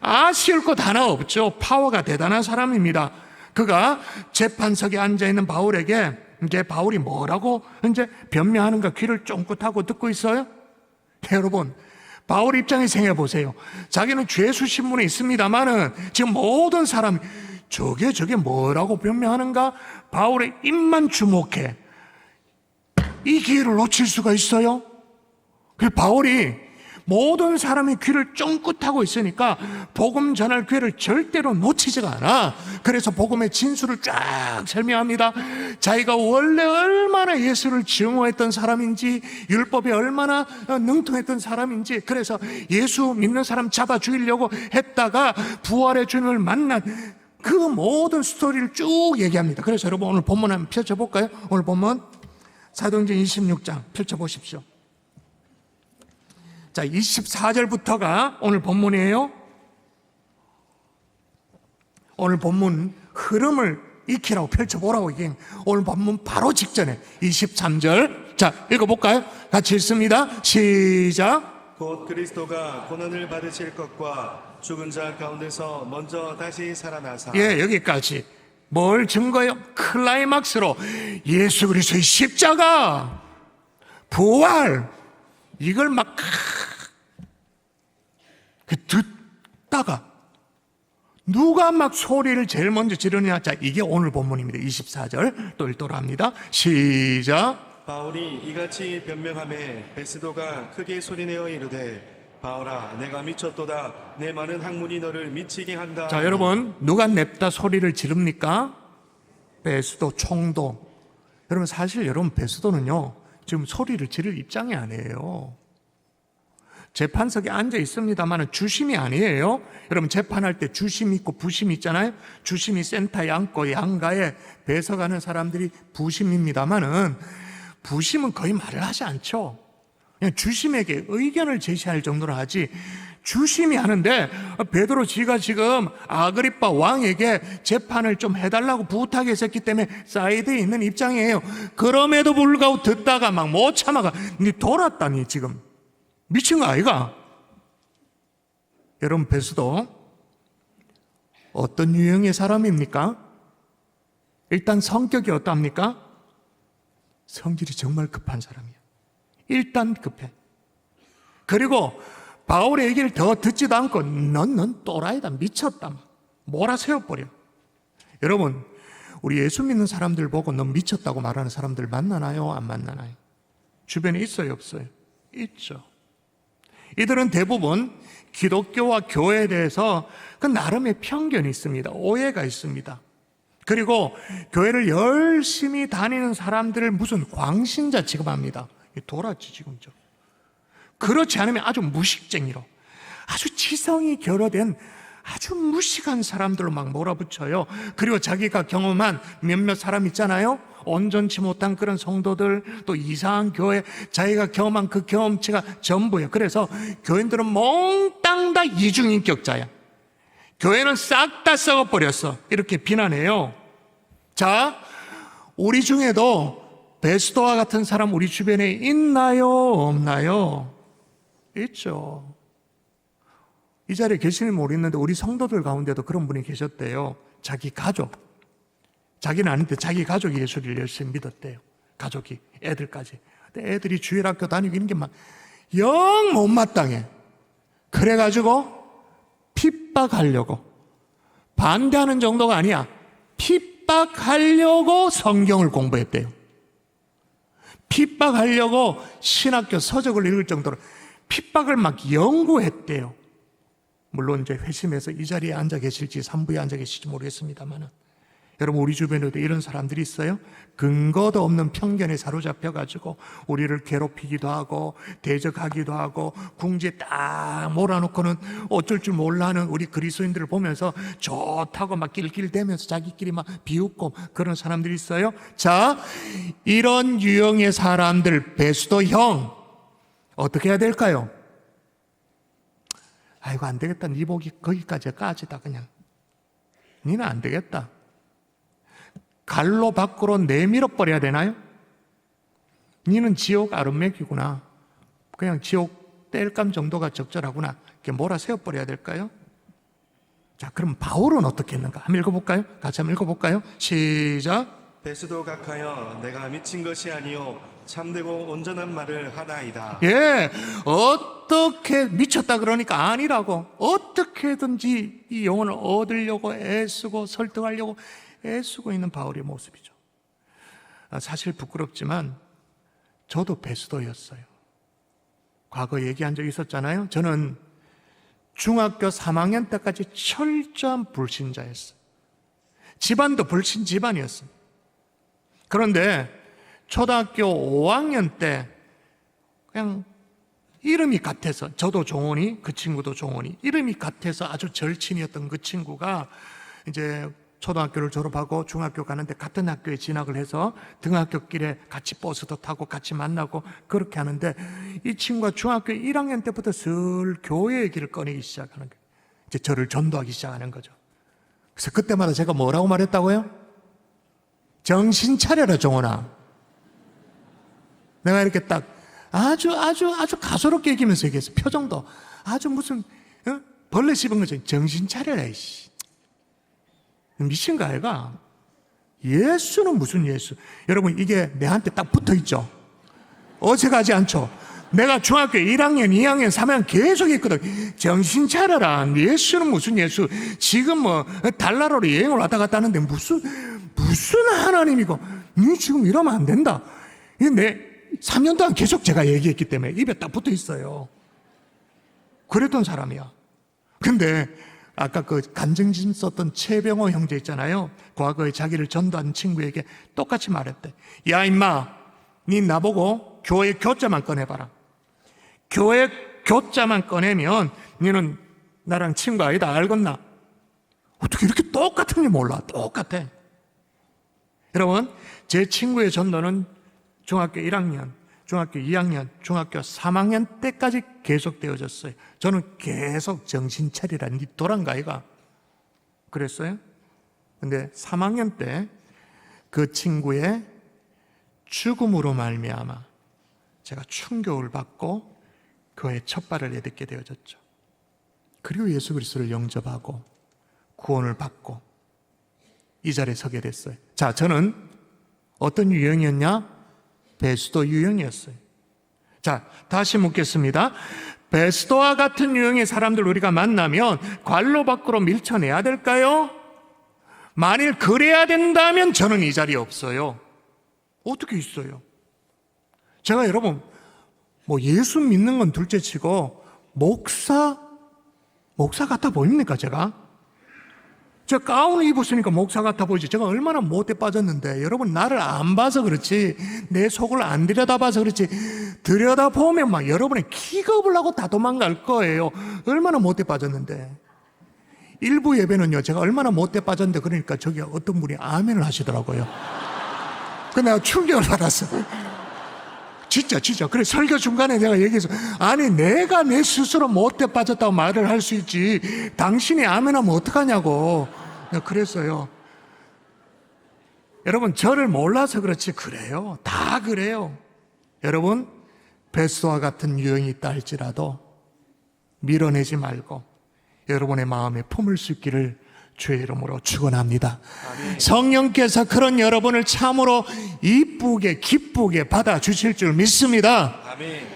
아쉬울 것 하나 없죠. 파워가 대단한 사람입니다. 그가 재판석에 앉아있는 바울에게 이제 바울이 뭐라고 이제 변명하는가 귀를 쫑긋하고 듣고 있어요. 여러분, 바울 입장에 생각해 보세요. 자기는 죄수 신문에 있습니다만은 지금 모든 사람이 저게 뭐라고 변명하는가? 바울의 입만 주목해. 이 기회를 놓칠 수가 있어요? 그 바울이 모든 사람의 귀를 쫑긋하고 있으니까 복음 전할 기회를 절대로 놓치지가 않아. 그래서 복음의 진수를 쫙 설명합니다. 자기가 원래 얼마나 예수를 증오했던 사람인지, 율법에 얼마나 능통했던 사람인지, 그래서 예수 믿는 사람 잡아 죽이려고 했다가 부활의 주님을 만난 그 모든 스토리를 쭉 얘기합니다. 그래서 여러분 오늘 본문 한번 펼쳐볼까요? 오늘 본문 사도행전 26장 펼쳐보십시오. 자, 24절부터가 오늘 본문이에요. 오늘 본문 흐름을 익히라고 펼쳐보라고 이게 오늘 본문 바로 직전에 23절. 자, 읽어볼까요? 같이 읽습니다. 시작. 곧 그리스도가 고난을 받으실 것과 죽은 자 가운데서 먼저 다시 살아나사. 예, 여기까지. 뭘 증거해요? 클라이막스로 예수 그리스도의 십자가, 부활, 이걸 막 듣다가 누가 막 소리를 제일 먼저 지르냐? 자, 이게 오늘 본문입니다. 24절 또 읽도록 합니다. 시작. 바울이 이같이 변명하매 베스도가 크게 소리내어 이르되 바울아 내가 미쳤도다. 내 많은 학문이 너를 미치게 한다. 자, 여러분 누가 냅다 소리를 지릅니까? 베스도 총독. 여러분 사실 여러분 베스도는요 지금 소리를 지를 입장이 아니에요. 재판석에 앉아 있습니다만 주심이 아니에요. 여러분 재판할 때 주심 있고 부심 있잖아요. 주심이 센터에 앉고 양가에 배석하는 사람들이 부심입니다만은 부심은 거의 말을 하지 않죠. 그냥 주심에게 의견을 제시할 정도로 하지, 주심이 하는데 베드로 지가 지금 아그리빠 왕에게 재판을 좀 해달라고 부탁했었기 때문에 사이드에 있는 입장이에요. 그럼에도 불구하고 듣다가 막 못 참아가 니 돌았다니 지금 미친 거 아이가? 여러분, 베스도 어떤 유형의 사람입니까? 일단 성격이 어떠합니까? 성질이 정말 급한 사람이야. 일단 급해. 그리고 바울의 얘기를 더 듣지도 않고 넌 또라이다, 미쳤다, 몰아세워버려. 여러분, 우리 예수 믿는 사람들 보고 넌 미쳤다고 말하는 사람들 만나나요? 안 만나나요? 주변에 있어요, 없어요? 있죠. 이들은 대부분 기독교와 교회에 대해서 그 나름의 편견이 있습니다. 오해가 있습니다. 그리고 교회를 열심히 다니는 사람들을 무슨 광신자 취급합니다. 돌았지 지금 좀. 그렇지 않으면 아주 무식쟁이로, 아주 지성이 결여된 아주 무식한 사람들로 막 몰아붙여요. 그리고 자기가 경험한 몇몇 사람 있잖아요. 온전치 못한 그런 성도들, 또 이상한 교회, 자기가 경험한 그 경험치가 전부예요. 그래서 교인들은 몽땅 다 이중인격자야. 교회는 싹 다 썩어버렸어. 이렇게 비난해요. 자, 우리 중에도 베스도와 같은 사람 우리 주변에 있나요? 없나요? 있죠. 이 자리에 계시는 모르겠는데 우리 성도들 가운데도 그런 분이 계셨대요. 자기 가족, 자기는 아닌데 자기 가족이 예수를 열심히 믿었대요. 가족이, 애들까지. 근데 애들이 주일학교 다니고 있는 게 막 영 못마땅해. 그래가지고 핍박하려고, 반대하는 정도가 아니야, 핍박하려고 성경을 공부했대요. 핍박하려고 신학교 서적을 읽을 정도로 핍박을 막 연구했대요. 물론 이제 회심해서 이 자리에 앉아 계실지 산부에 앉아 계실지 모르겠습니다만, 여러분, 우리 주변에도 이런 사람들이 있어요. 근거도 없는 편견에 사로잡혀가지고 우리를 괴롭히기도 하고 대적하기도 하고 궁지에 딱 몰아놓고는 어쩔 줄 몰라 하는 우리 그리스도인들을 보면서 좋다고 막 낄낄대면서 자기끼리 막 비웃고 그런 사람들이 있어요. 자, 이런 유형의 사람들, 베스도 형, 어떻게 해야 될까요? 아이고, 안 되겠다. 네 복이 거기까지 까지다. 그냥 니는 안 되겠다. 갈로 밖으로 내밀어 버려야 되나요? 니는 지옥 아름맥이구나. 그냥 지옥 땔감 정도가 적절하구나. 이렇게 몰아세워 버려야 될까요? 자, 그럼 바울은 어떻게 했는가? 한번 읽어볼까요? 같이 한번 읽어볼까요? 시작. 베스도 각하여, 내가 미친 것이 아니요 참되고 온전한 말을 하나이다. 예, 어떻게 미쳤다 그러니까 아니라고. 어떻게든지 이 영혼을 얻으려고 애쓰고 설득하려고 애쓰고 있는 바울의 모습이죠. 사실 부끄럽지만 저도 베스도였어요. 과거 얘기한 적 있었잖아요. 저는 중학교 3학년 때까지 철저한 불신자였어요. 집안도 불신 집안이었어요. 그런데 초등학교 5학년 때 그냥 이름이 같아서, 저도 종원이, 그 친구도 종원이, 이름이 같아서 아주 절친이었던 그 친구가 이제 초등학교를 졸업하고 중학교 가는데 같은 학교에 진학을 해서 등하굣길에 같이 버스도 타고 같이 만나고 그렇게 하는데, 이 친구가 중학교 1학년 때부터 슬 교회 얘기를 꺼내기 시작하는 거예요. 이제 저를 전도하기 시작하는 거죠. 그래서 그때마다 제가 뭐라고 말했다고요? 정신 차려라, 종원아. 내가 이렇게 딱 아주 가소롭게 얘기하면서 얘기했어. 표정도 아주 무슨 벌레 씹은 거죠. 정신 차려라, 이씨. 미친 거 아이가? 예수는 무슨 예수? 여러분, 이게 내한테 딱 붙어 있죠? 어색하지 않죠? 내가 중학교 1학년, 2학년, 3학년 계속 했거든. 정신 차려라. 예수는 무슨 예수? 지금 뭐 달나라로 여행을 왔다 갔다 하는데 무슨 하나님이고, 니 지금 이러면 안 된다. 이게 내 3년 동안 계속 제가 얘기했기 때문에 입에 딱 붙어 있어요. 그랬던 사람이야. 근데 아까 그 간증진 썼던 최병호 형제 있잖아요. 과거에 자기를 전도한 친구에게 똑같이 말했대. 야, 임마, 니 나보고 교회 교자만 꺼내봐라. 교회 교자만 꺼내면 니는 나랑 친구 아니다, 알겠나? 어떻게 이렇게 똑같은지 몰라. 똑같아. 여러분, 제 친구의 전도는 중학교 1학년, 중학교 2학년, 중학교 3학년 때까지 계속 되어졌어요. 저는 계속 정신 차리라, 니 도란가 이가 그랬어요. 근데 3학년 때 그 친구의 죽음으로 말미암아 제가 충격을 받고 교회에 첫 발을 내딛게 되어졌죠. 그리고 예수 그리스도를 영접하고 구원을 받고 이 자리에 서게 됐어요. 자, 저는 어떤 유형이었냐? 베스도 유형이었어요. 자, 다시 묻겠습니다. 베스도와 같은 유형의 사람들 우리가 만나면 관로 밖으로 밀쳐내야 될까요? 만일 그래야 된다면 저는 이 자리에 없어요. 어떻게 있어요? 제가 여러분 뭐 예수 믿는 건 둘째치고 목사 같아 보입니까? 제가 가운을 입었으니까 목사 같아 보이지. 제가 얼마나 못돼 빠졌는데 여러분 나를 안 봐서 그렇지, 내 속을 안 들여다봐서 그렇지, 들여다보면 막 여러분의 기겁을 하고 다 도망갈 거예요. 얼마나 못돼 빠졌는데. 일부 예배는요 제가 얼마나 못돼 빠졌는데 그러니까 저기 어떤 분이 아멘을 하시더라고요. 그래서 내가 충격을 받았어. 진짜. 그래, 설교 중간에 내가 얘기해서, 아니, 내가 내 스스로 못돼 빠졌다고 말을 할 수 있지, 당신이 아멘하면 어떡하냐고. 내가 그랬어요. 여러분, 저를 몰라서 그렇지, 그래요. 다 그래요. 여러분, 베스도와 같은 유형이 있다 할지라도 밀어내지 말고 여러분의 마음에 품을 수 있기를 주의 이름으로 축원합니다. 성령께서 그런 여러분을 참으로 이쁘게 기쁘게 받아주실 줄 믿습니다.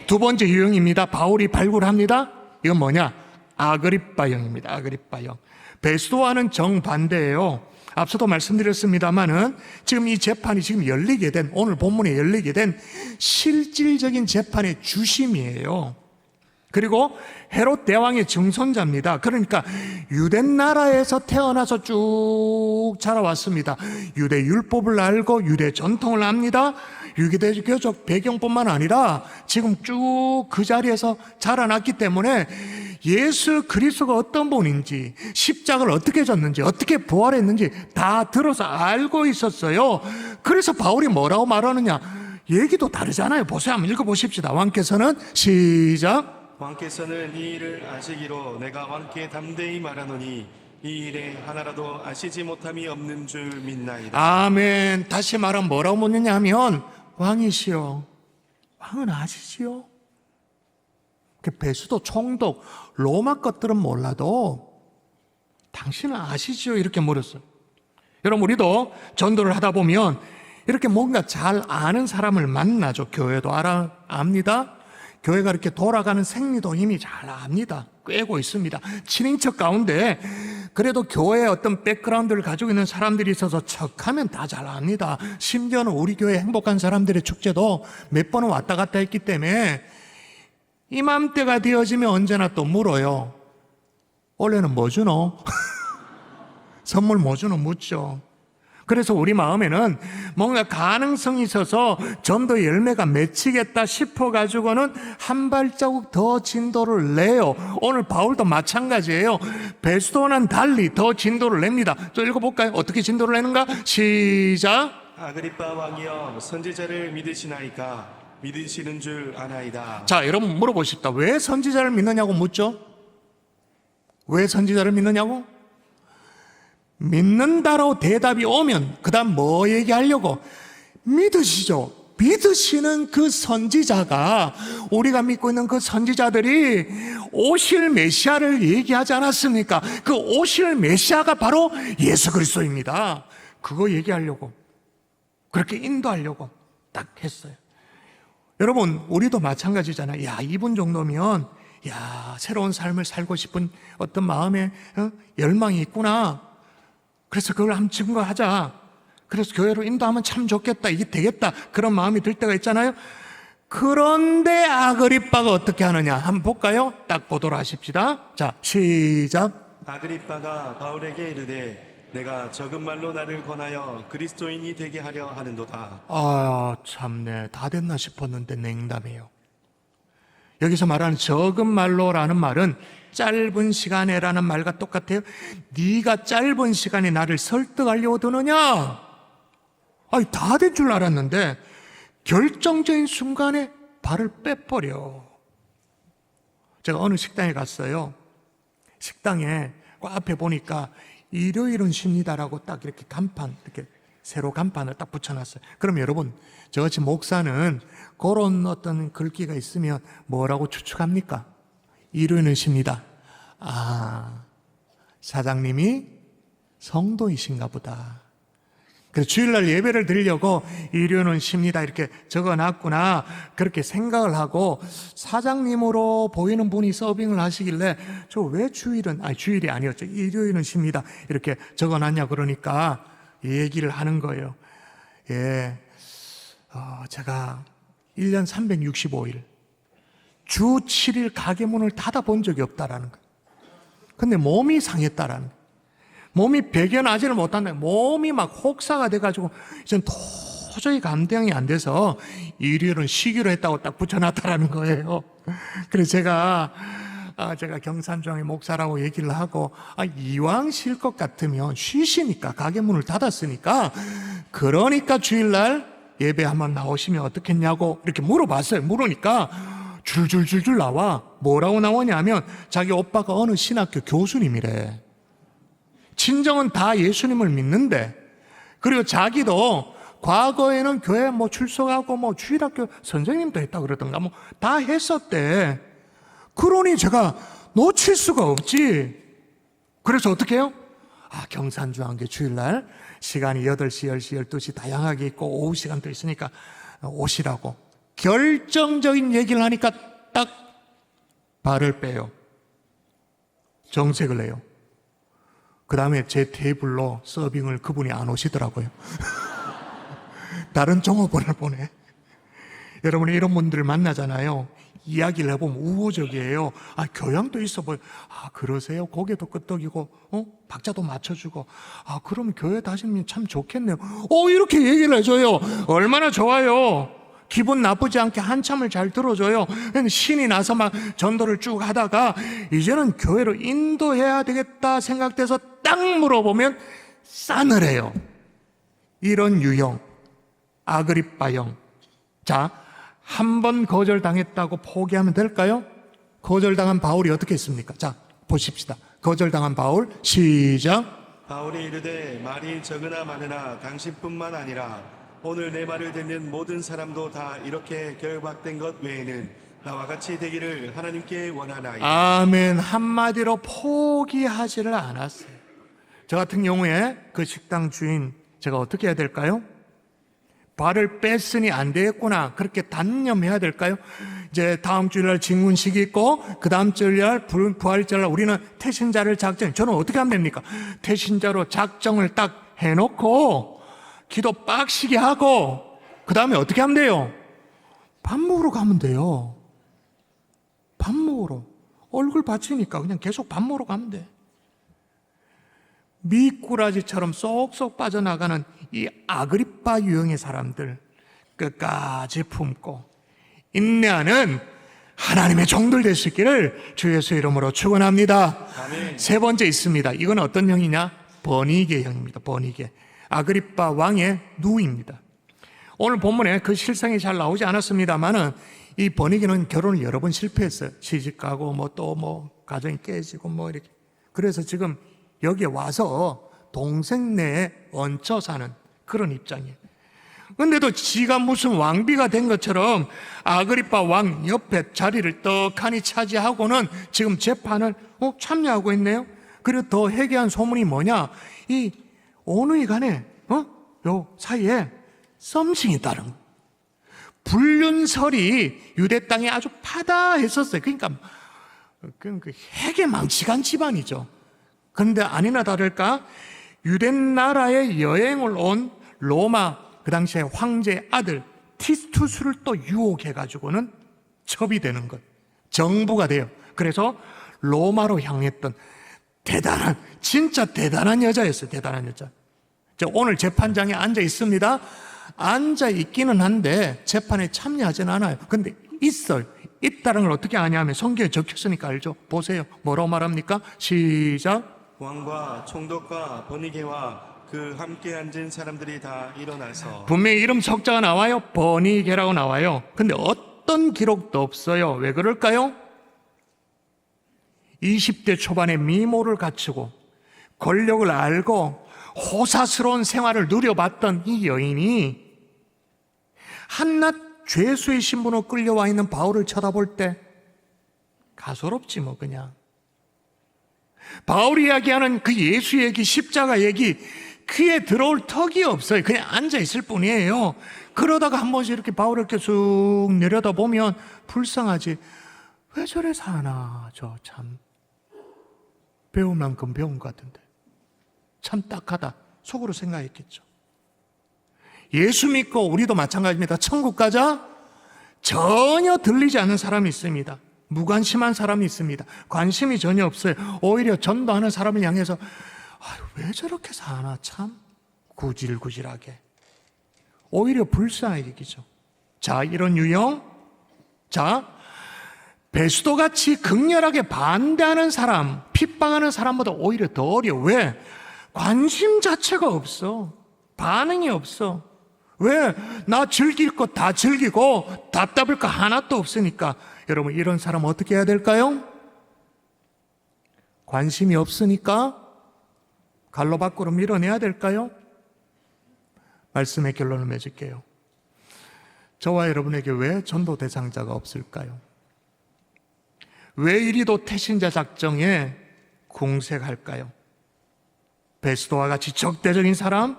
두 번째 유형입니다. 바울이 발굴합니다. 이건 뭐냐? 아그리빠형입니다. 아그리빠형. 베스도와는 정반대예요. 앞서도 말씀드렸습니다마는 지금 이 재판이 지금 열리게 된, 오늘 본문에 열리게 된 실질적인 재판의 주심이에요. 그리고 헤롯 대왕의 증손자입니다. 그러니까 유대 나라에서 태어나서 쭉 자라왔습니다. 유대 율법을 알고 유대 전통을 압니다. 유대교적 배경뿐만 아니라 지금 쭉 그 자리에서 자라났기 때문에 예수 그리스도가 어떤 분인지, 십자가를 어떻게 졌는지, 어떻게 부활했는지 다 들어서 알고 있었어요. 그래서 바울이 뭐라고 말하느냐? 얘기도 다르잖아요. 보세요. 한번 읽어보십시다. 왕께서는 시작. 왕께서는 이 일을 아시기로 내가 왕께 담대히 말하노니 이 일에 하나라도 아시지 못함이 없는 줄 믿나이다. 아멘. 다시 말하면 뭐라고 묻느냐 하면, 왕이시여, 왕은 아시지요? 배수도, 총독, 로마 것들은 몰라도 당신은 아시지요? 이렇게 물었어요. 여러분, 우리도 전도를 하다 보면 이렇게 뭔가 잘 아는 사람을 만나죠. 교회도 압니다. 교회가 이렇게 돌아가는 생리도 이미 잘 압니다. 꿰고 있습니다. 친인척 가운데 그래도 교회의 어떤 백그라운드를 가지고 있는 사람들이 있어서 척하면 다 잘 압니다. 심지어는 우리 교회 행복한 사람들의 축제도 몇 번은 왔다 갔다 했기 때문에 이맘때가 되어지면 언제나 또 물어요. 원래는 뭐 주노? 선물 뭐 주노? 묻죠. 그래서 우리 마음에는 뭔가 가능성이 있어서 전도 열매가 맺히겠다 싶어가지고는 한 발자국 더 진도를 내요. 오늘 바울도 마찬가지예요. 베스도와는 달리 더 진도를 냅니다. 또 읽어볼까요? 어떻게 진도를 내는가? 시작. 아그리빠 왕이여, 선지자를 믿으시나이까? 믿으시는 줄 아나이다. 자, 여러분 물어보십시다. 왜 선지자를 믿느냐고 묻죠? 왜 선지자를 믿느냐고? 믿는다라고 대답이 오면 그 다음 뭐 얘기하려고? 믿으시죠. 믿으시는 그 선지자가, 우리가 믿고 있는 그 선지자들이 오실 메시아를 얘기하지 않았습니까? 그 오실 메시아가 바로 예수 그리스도입니다. 그거 얘기하려고, 그렇게 인도하려고 딱 했어요. 여러분, 우리도 마찬가지잖아요. 야, 이분 정도면 새로운 삶을 살고 싶은 어떤 마음에 열망이 있구나. 그래서 그걸 한번 증거하자. 그래서 교회로 인도하면 참 좋겠다, 이게 되겠다, 그런 마음이 들 때가 있잖아요. 그런데 아그리빠가 어떻게 하느냐 한번 볼까요? 딱 보도록 하십시다. 자, 시작. 아그리빠가 바울에게 이르되 내가 적은 말로 나를 권하여 그리스도인이 되게 하려 하는도다. 아, 참네. 다 됐나 싶었는데 냉담해요. 여기서 말하는 적은 말로라는 말은 짧은 시간에라는 말과 똑같아요. 네가 짧은 시간에 나를 설득하려고 드느냐? 아니, 다 된 줄 알았는데 결정적인 순간에 발을 빼버려. 제가 어느 식당에 갔어요. 식당에 그 앞에 보니까 일요일은 쉽니다라고 딱 이렇게 간판, 이렇게 세로 간판을 딱 붙여놨어요. 그럼 여러분, 저같이 목사는 그런 어떤 글귀가 있으면 뭐라고 추측합니까? 일요일은 쉽니다. 아, 사장님이 성도이신가 보다. 그래서 주일날 예배를 드리려고 일요일은 쉽니다 이렇게 적어놨구나, 그렇게 생각을 하고, 사장님으로 보이는 분이 서빙을 하시길래 저 왜 주일이 아니었죠, 일요일은 쉽니다 이렇게 적어놨냐 그러니까 얘기를 하는 거예요. 예, 제가 1년 365일 주 7일 가게 문을 닫아본 적이 없다라는 거예요. 근데 몸이 상했다라는 거예요. 몸이 배겨나지를 못한다. 몸이 막 혹사가 돼가지고 이젠 도저히 감당이 안 돼서 일요일은 쉬기로 했다고 딱 붙여놨다라는 거예요. 그래서 제가 경산중앙의 목사라고 얘기를 하고, 이왕 쉴 것 같으면 쉬시니까, 가게 문을 닫았으니까, 그러니까 주일날 예배 한번 나오시면 어떻겠냐고 이렇게 물어봤어요. 물으니까 줄줄줄줄 나와. 뭐라고 나오냐면 자기 오빠가 어느 신학교 교수님이래. 친정은 다 예수님을 믿는데, 그리고 자기도 과거에는 교회 뭐 출석하고 뭐 주일학교 선생님도 했다 그러던가 뭐 다 했었대. 그러니 제가 놓칠 수가 없지. 그래서 어떻게 해요? 경산중앙교 주일날 시간이 8시, 10시, 12시 다양하게 있고 오후 시간도 있으니까 오시라고 결정적인 얘기를 하니까 딱 발을 빼요. 정색을 해요. 그 다음에 제 테이블로 서빙을 그분이 안 오시더라고요. 다른 종업원을 보내. 여러분이 이런 분들을 만나잖아요. 이야기를 해보면 우호적이에요. 교양도 있어 보여. 그러세요? 고개도 끄덕이고, 박자도 맞춰주고. 그럼 교회 다니면 참 좋겠네요. 이렇게 얘기를 해줘요. 얼마나 좋아요. 기분 나쁘지 않게 한참을 잘 들어줘요. 신이 나서 막 전도를 쭉 하다가 이제는 교회로 인도해야 되겠다 생각돼서 딱 물어보면 싸늘해요. 이런 유형, 아그리빠형. 자, 한 번 거절당했다고 포기하면 될까요? 거절당한 바울이 어떻게 했습니까? 자, 보십시다. 거절당한 바울, 시작. 바울이 이르되 말이 적으나 많으나 당신뿐만 아니라 오늘 내 말을 듣는 모든 사람도 다 이렇게 결박된 것 외에는 나와 같이 되기를 하나님께 원하나이다. 아멘. 한마디로 포기하지를 않았어요. 저 같은 경우에 그 식당 주인, 제가 어떻게 해야 될까요? 발을 뺐으니 안 되겠구나, 그렇게 단념해야 될까요? 이제 다음 주일날 직문식이 있고 그 다음 주일날 부활절날 우리는 태신자를 작정. 저는 어떻게 하면 됩니까? 태신자로 작정을 딱 해놓고 기도 빡시게 하고 그 다음에 어떻게 하면 돼요? 밥 먹으러 가면 돼요. 밥 먹으러. 얼굴 받치니까 그냥 계속 밥 먹으러 가면 돼. 미꾸라지처럼 쏙쏙 빠져나가는 이 아그리빠 유형의 사람들 끝까지 품고 인내하는 하나님의 종들 될 수 있기를 주 예수 이름으로 축원합니다. 아멘. 세 번째 있습니다. 이건 어떤 형이냐? 버니게 형입니다. 버니게. 아그리빠 왕의 누이입니다. 오늘 본문에 그 실상이 잘 나오지 않았습니다만은 이 버니게는 결혼을 여러 번 실패했어요. 시집 가고 뭐 또 뭐 가정이 깨지고 뭐 이렇게. 그래서 지금 여기에 와서 동생 내에 얹혀 사는 그런 입장이에요. 근데도 지가 무슨 왕비가 된 것처럼 아그리빠 왕 옆에 자리를 떡하니 차지하고는 지금 재판을 참여하고 있네요. 그리고 더 해괴한 소문이 뭐냐? 이 오누이간에 요 사이에 썸씽이 따른 거예요. 불륜설이 유대 땅에 아주 파다했었어요. 그러니까 해괴망측한 집안이죠. 그런데 아니나 다를까 유대 나라에 여행을 온 로마 그 당시에 황제의 아들 티투스를 또 유혹해가지고는 첩이 되는 것, 정부가 돼요. 그래서 로마로 향했던 진짜 대단한 여자였어요. 대단한 여자. 오늘 재판장에 앉아 있습니다. 앉아 있기는 한데 재판에 참여하진 않아요. 근데 있어요. 있다는 걸 어떻게 아냐면 성경에 적혔으니까 알죠. 보세요. 뭐라고 말합니까? 시작. 왕과 총독과 버니게와 그 함께 앉은 사람들이 다 일어나서 분명히 이름 석자가 나와요. 버니게라고 나와요. 근데 어떤 기록도 없어요. 왜 그럴까요? 20대 초반에 미모를 갖추고 권력을 알고 호사스러운 생활을 누려봤던 이 여인이 한낱 죄수의 신분으로 끌려와 있는 바울을 쳐다볼 때 가소롭지 뭐 그냥. 바울이 이야기하는 그 예수 얘기, 십자가 얘기 귀에 들어올 턱이 없어요. 그냥 앉아있을 뿐이에요. 그러다가 한 번씩 이렇게 바울을 이렇게 쑥 내려다보면 불쌍하지. 왜 저래 사나 저 참 배울 만큼 배운 것 같은데 참 딱하다 속으로 생각했겠죠. 예수 믿고 우리도 마찬가지입니다. 천국 가자? 전혀 들리지 않는 사람이 있습니다. 무관심한 사람이 있습니다. 관심이 전혀 없어요. 오히려 전도하는 사람을 향해서 아유, 왜 저렇게 사나 참 구질구질하게. 오히려 불쌍하게 여기죠. 자, 이런 유형. 자, 베스도같이 극렬하게 반대하는 사람, 핍박하는 사람보다 오히려 더 어려워. 왜? 관심 자체가 없어. 반응이 없어. 왜? 나 즐길 것 다 즐기고 답답할 거 하나도 없으니까. 여러분, 이런 사람 어떻게 해야 될까요? 관심이 없으니까 갈로 밖으로 밀어내야 될까요? 말씀의 결론을 맺을게요. 저와 여러분에게 왜 전도 대상자가 없을까요? 왜 이리도 태신자 작정에 궁색할까요? 베스도와 같이 적대적인 사람,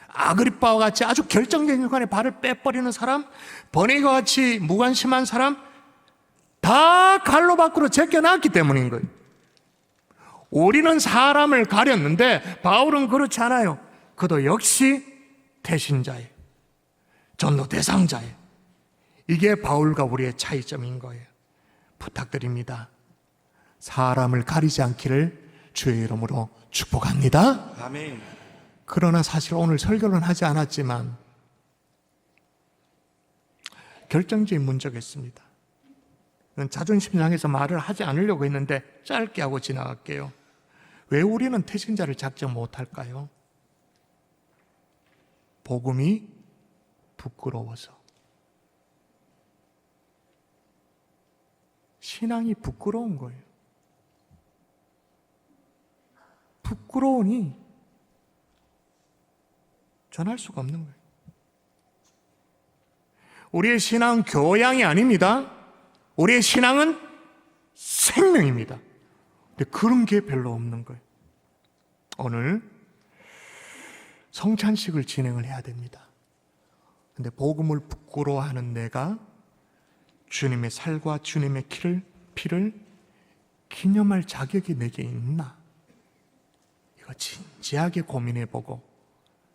아그리빠와 같이 아주 결정적인 순간에 발을 빼버리는 사람, 버니과 같이 무관심한 사람, 다 갈로 밖으로 제껴놨기 때문인 거예요. 우리는 사람을 가렸는데 바울은 그렇지 않아요. 그도 역시 태신자예요. 전도 대상자예요. 이게 바울과 우리의 차이점인 거예요. 부탁드립니다. 사람을 가리지 않기를 주의 이름으로 축복합니다. 아멘. 그러나 사실 오늘 설교는 하지 않았지만 결정적인 문제가 있습니다. 자존심 상해서 말을 하지 않으려고 했는데 짧게 하고 지나갈게요. 왜 우리는 태신자를 작정 못할까요? 복음이 부끄러워서. 신앙이 부끄러운 거예요. 부끄러우니 전할 수가 없는 거예요. 우리의 신앙은 교양이 아닙니다. 우리의 신앙은 생명입니다. 근데 그런 게 별로 없는 거예요. 오늘 성찬식을 진행을 해야 됩니다. 근데 복음을 부끄러워하는 내가 주님의 살과 주님의 피를 기념할 자격이 내게 있나? 이거 진지하게 고민해보고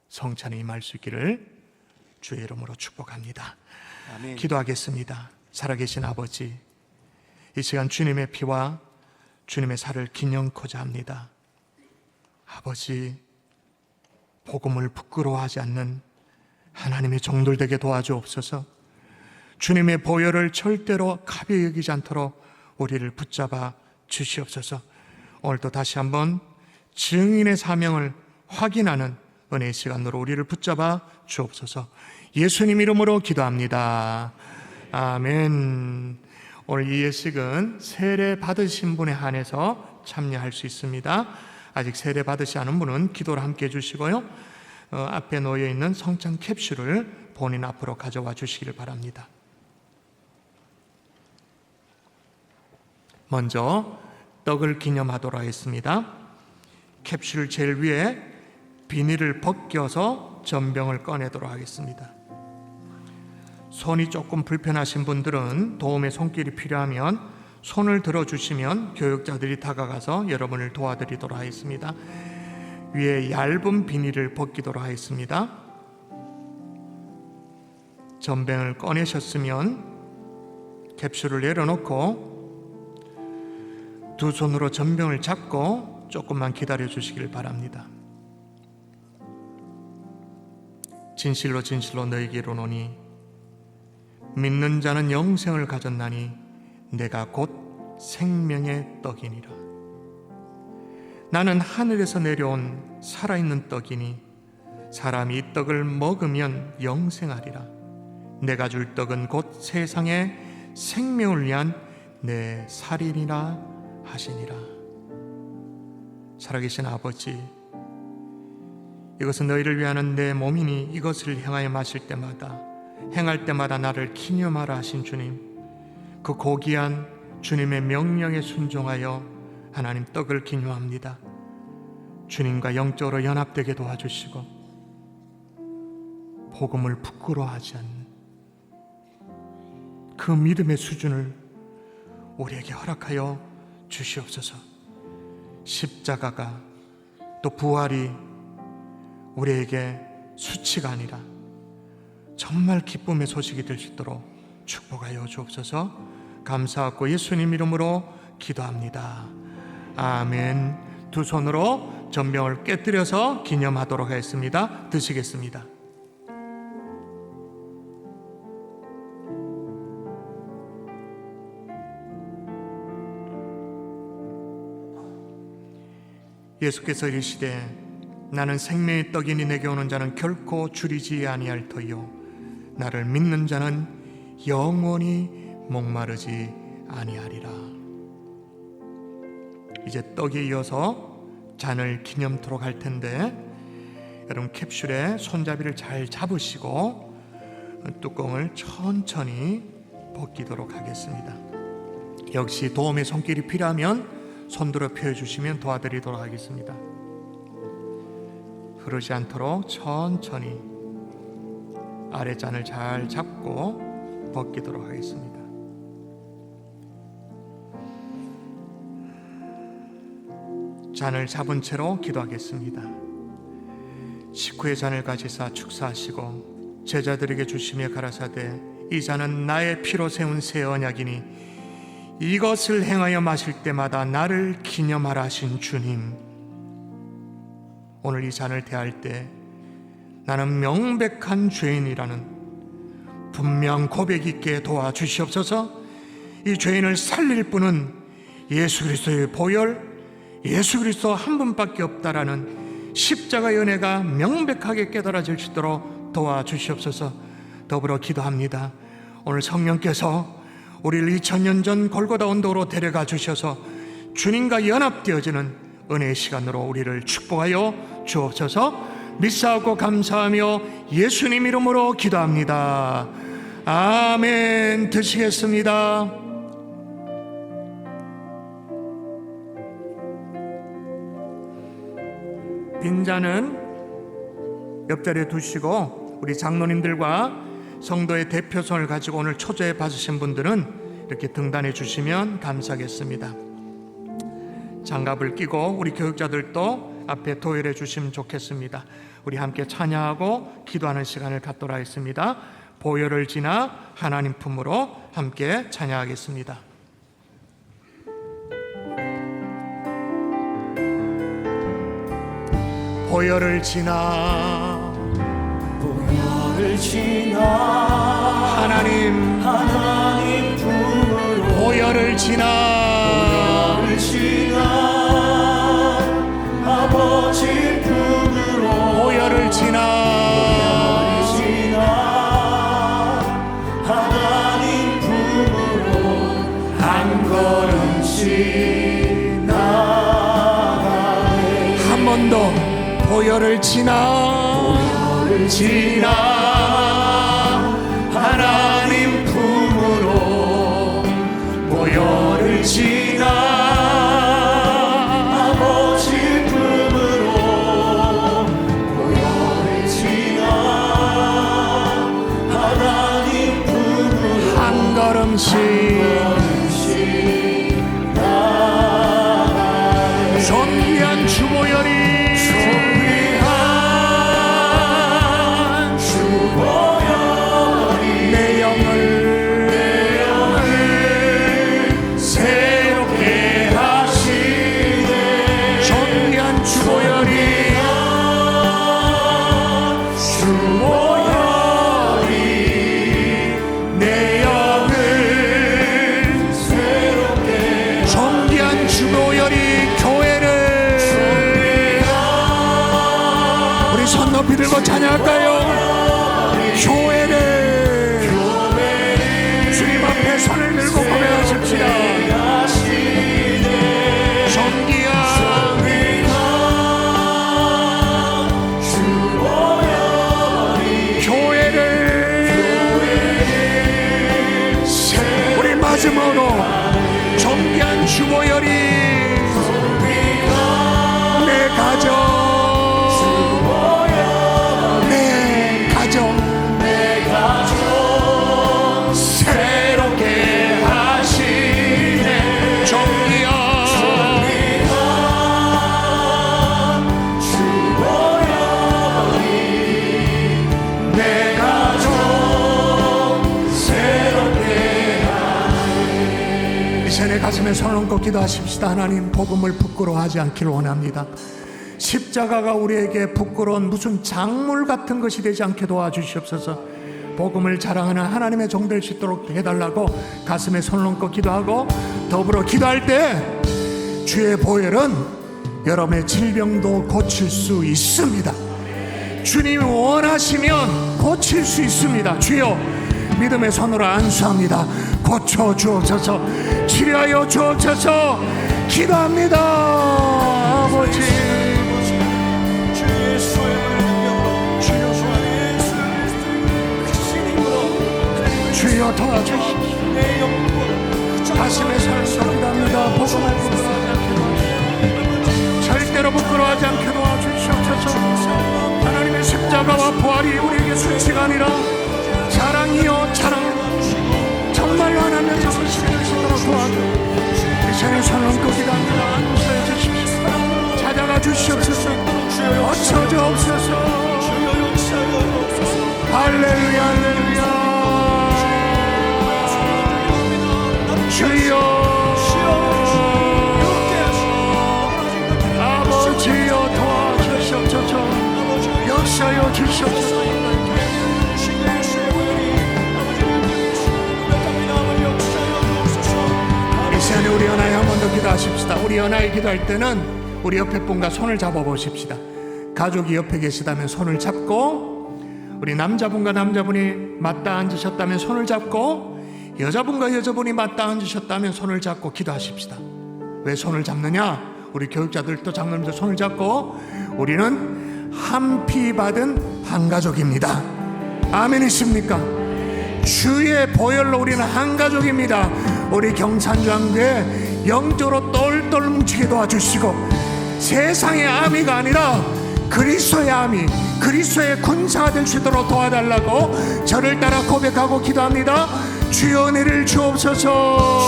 성찬에 임할 수 있기를 주의 이름으로 축복합니다. 아멘. 기도하겠습니다. 살아계신 아버지, 이 시간 주님의 피와 주님의 살을 기념코자 합니다. 아버지, 복음을 부끄러워하지 않는 하나님의 종들 되게 도와주옵소서. 주님의 보혈을 절대로 가벼이 여기지 않도록 우리를 붙잡아 주시옵소서. 오늘도 다시 한번 증인의 사명을 확인하는 은혜의 시간으로 우리를 붙잡아 주옵소서. 예수님 이름으로 기도합니다. 아멘. 오늘 이 예식은 세례 받으신 분에 한해서 참여할 수 있습니다. 아직 세례 받으시 않은 분은 기도를 함께 해주시고요. 앞에 놓여 있는 성찬 캡슐을 본인 앞으로 가져와 주시기를 바랍니다. 먼저 떡을 기념하도록 하겠습니다. 캡슐 제일 위에 비닐을 벗겨서 전병을 꺼내도록 하겠습니다. 손이 조금 불편하신 분들은 도움의 손길이 필요하면 손을 들어주시면 교육자들이 다가가서 여러분을 도와드리도록 하겠습니다. 위에 얇은 비닐을 벗기도록 하겠습니다. 전병을 꺼내셨으면 캡슐을 내려놓고 두 손으로 전병을 잡고 조금만 기다려 주시길 바랍니다. 진실로 진실로 너희에게 이르노니 믿는 자는 영생을 가졌나니 내가 곧 생명의 떡이니라. 나는 하늘에서 내려온 살아있는 떡이니 사람이 이 떡을 먹으면 영생하리라. 내가 줄 떡은 곧 세상의 생명을 위한 내 살이니라 하시니라. 살아계신 아버지, 이것은 너희를 위하는 내 몸이니 이것을 행하여 마실 때마다, 행할 때마다 나를 기념하라 하신 주님, 그 고귀한 주님의 명령에 순종하여 하나님 떡을 기념합니다. 주님과 영적으로 연합되게 도와주시고 복음을 부끄러워하지 않는 그 믿음의 수준을 우리에게 허락하여 주시옵소서. 십자가가 또 부활이 우리에게 수치가 아니라 정말 기쁨의 소식이 될 수 있도록 축복하여 주옵소서. 감사하고 예수님 이름으로 기도합니다. 아멘. 두 손으로 전병을 깨뜨려서 기념하도록 하겠습니다. 드시겠습니다. 예수께서 이르시되 나는 생명의 떡이니 내게 오는 자는 결코 줄이지 아니할 터이요 나를 믿는 자는 영원히 목마르지 아니하리라. 이제 떡에 이어서 잔을 기념토록 할 텐데 여러분 캡슐에 손잡이를 잘 잡으시고 뚜껑을 천천히 벗기도록 하겠습니다. 역시 도움의 손길이 필요하면 손들어 펴주시면 도와드리도록 하겠습니다. 흐르지 않도록 천천히 아랫잔을 잘 잡고 벗기도록 하겠습니다. 잔을 잡은 채로 기도하겠습니다. 식후의 잔을 가지사 축사하시고 제자들에게 주시며 가라사대 이 잔은 나의 피로 세운 새 언약이니 이것을 행하여 마실 때마다 나를 기념하라 하신 주님, 오늘 이 잔을 대할 때 나는 명백한 죄인이라는 분명 고백 있게 도와주시옵소서. 이 죄인을 살릴 분은 예수 그리스도의 보혈, 예수 그리스도 한 분밖에 없다라는 십자가의 은혜가 명백하게 깨달아질 수 있도록 도와주시옵소서. 더불어 기도합니다. 오늘 성령께서 우리를 2000년 전 골고다 언덕으로 데려가 주셔서 주님과 연합되어지는 은혜의 시간으로 우리를 축복하여 주옵소서. 믿사옵고 감사하며 예수님 이름으로 기도합니다. 아멘. 드시겠습니다. 빈잔은 옆자리에 두시고 우리 장로님들과 성도의 대표성을 가지고 오늘 초대에 받으신 분들은 이렇게 등단해 주시면 감사하겠습니다. 장갑을 끼고 우리 교육자들도 앞에 도열해 주시면 좋겠습니다. 우리 함께 찬양하고 기도하는 시간을 갖도록 하겠습니다. 보혈을 지나 하나님 품으로 함께 찬양하겠습니다. 보혈을 지나 하나님 품으로 보혈을 지나 아버지 품으로 보혈을 지나 하나님 품으로 한 걸음씩 나아가네. 한 번 더 보혈을 지나 하나님 품으로 보혈을 지나 아버지 품으로 보혈을 지나 하나님 품으로 한 걸음씩 나아가네. 존귀한 주보혈이 들고 찬양할까요? 교회를 가슴으로 존귀한 주보혈이 내 가정, 내 가정 새롭게 하시네. 존귀한 주보혈이 내 가정 새롭게 하네. 이 시간에 가슴에 손을 얹고 기도하십시다. 하나님, 복음을 부끄러워하지 않기를 원합니다. 십자가가 우리에게 부끄러운 무슨 작물 같은 것이 되지 않게 도와주시옵소서. 복음을 자랑하는 하나님의 종 될 수 있도록 해달라고 가슴에 손을 얹고 기도하고, 더불어 기도할 때 주의 보혈은 여러분의 질병도 고칠 수 있습니다. 주님이 원하시면 고칠 수 있습니다. 주여, 믿음의 손으로 안수합니다. 고쳐 주옵소서. 치료하여 주옵소서. 기도합니다. 아버지, 주여 도와주십시오. 가슴에 손을 기도합니다. 복음을 부끄러워하지 않게 도와주시옵소서. 절대로 부끄러워하지 않게 도와주시옵소서. 하나님의 십자가와 부활이 우리에게 수치가 아니라 자랑이요 자랑, 정말로 하나님의 자신을 지도록 도와주. 이 시간에 손을 얹고 기도합니다. 안수해 주십시오. 찾아가 주시옵소서. 어처 주옵소서. 할렐루야, 할렐루야. 주여, 아버지여 도와주시옵소서. 역사여 주시옵소서. 이 시간에 우리 연하에 한 번 더 기도하십시다. 우리 연하에 기도할 때는 우리 옆에 분과 손을 잡아보십시다. 가족이 옆에 계시다면 손을 잡고, 우리 남자분과 남자분이 맞닿아 앉으셨다면 손을 잡고, 여자분과 여자분이 맞닿아 앉으셨다면 손을 잡고 기도하십시다. 왜 손을 잡느냐? 우리 교육자들도 장로님들 손을 잡고, 우리는 한 피 받은 한 가족입니다. 아멘이십니까? 주의 보혈로 우리는 한 가족입니다. 우리 경산주한교회 영적으로 똘똘 뭉치게 도와주시고, 세상의 아미가 아니라 그리스도의 아미, 그리스도의 군사가 될 수 있도록 도와달라고 저를 따라 고백하고 기도합니다. 주여 은혜를 주옵소서.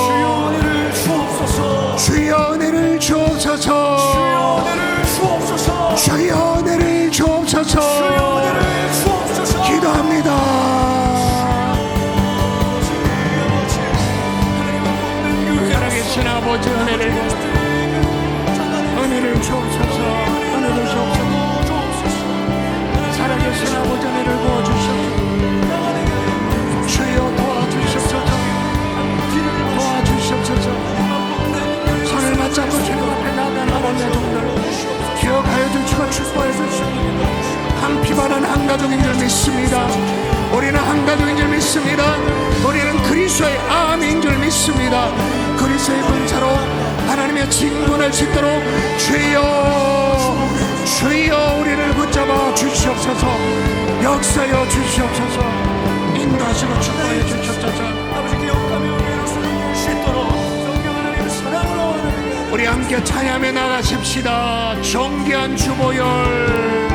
주여 은혜를 주옵소서. 주여 은혜를 주옵소서. 주여 은혜를 주옵소서. 주여 은혜를 주옵소서. 주여 은혜를 주옵소서. 기도합니다. 살아계신 아버지, 은혜를 주옵소서. 은혜를 주옵소서. 살아계신 아버지, 은혜를 부어주시옵소서. 주여 도와주시옵소서. 도와주시옵소서. 손을 맞잡고 주님 앞에 나아가는 아버지의 종들 기억하여 주시고 축복해 주시옵소서. 한 피바른 한 가족인 줄 믿습니다. 우리는 한 가족인 줄 믿습니다. 우리는 그리스도의 아미인 줄 믿습니다. 그리스도의 군사로 하나님의 진군을 짓도록 주여, 주여 우리를 붙잡아 주시옵소서. 역사여 주시옵소서. 인도하시고 축복해 주시옵소서. 아버지께 영감이 우리를 쓰는 수 있도록 성령 하나님의 사랑으로 우리 함께 찬양하며 나가십시다. 존귀한 주보혈,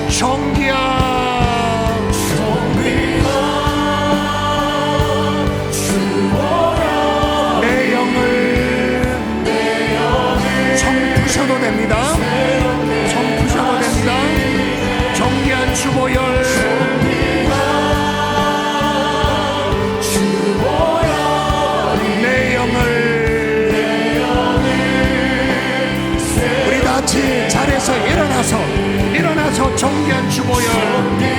존귀한 내 영을 청푸셔도 됩니다. 청푸셔도 됩니다. 존귀한 주보혈, 내 영을, 우리 다 같이 자리에서 일어나서 존귀한 주보혈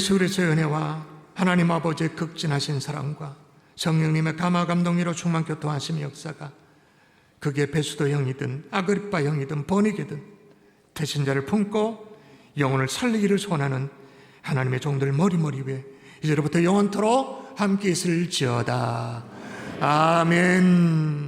예수 그리스도의 은혜와 하나님 아버지의 극진하신 사랑과 성령님의 감화 감동으로 충만 교통하심의 역사가 그게 베수도 형이든 아그리빠 형이든 버니게든 대신자를 품고 영혼을 살리기를 소원하는 하나님의 종들 머리머리 위에 이제로부터 영원토록 함께 있을지어다. 아멘.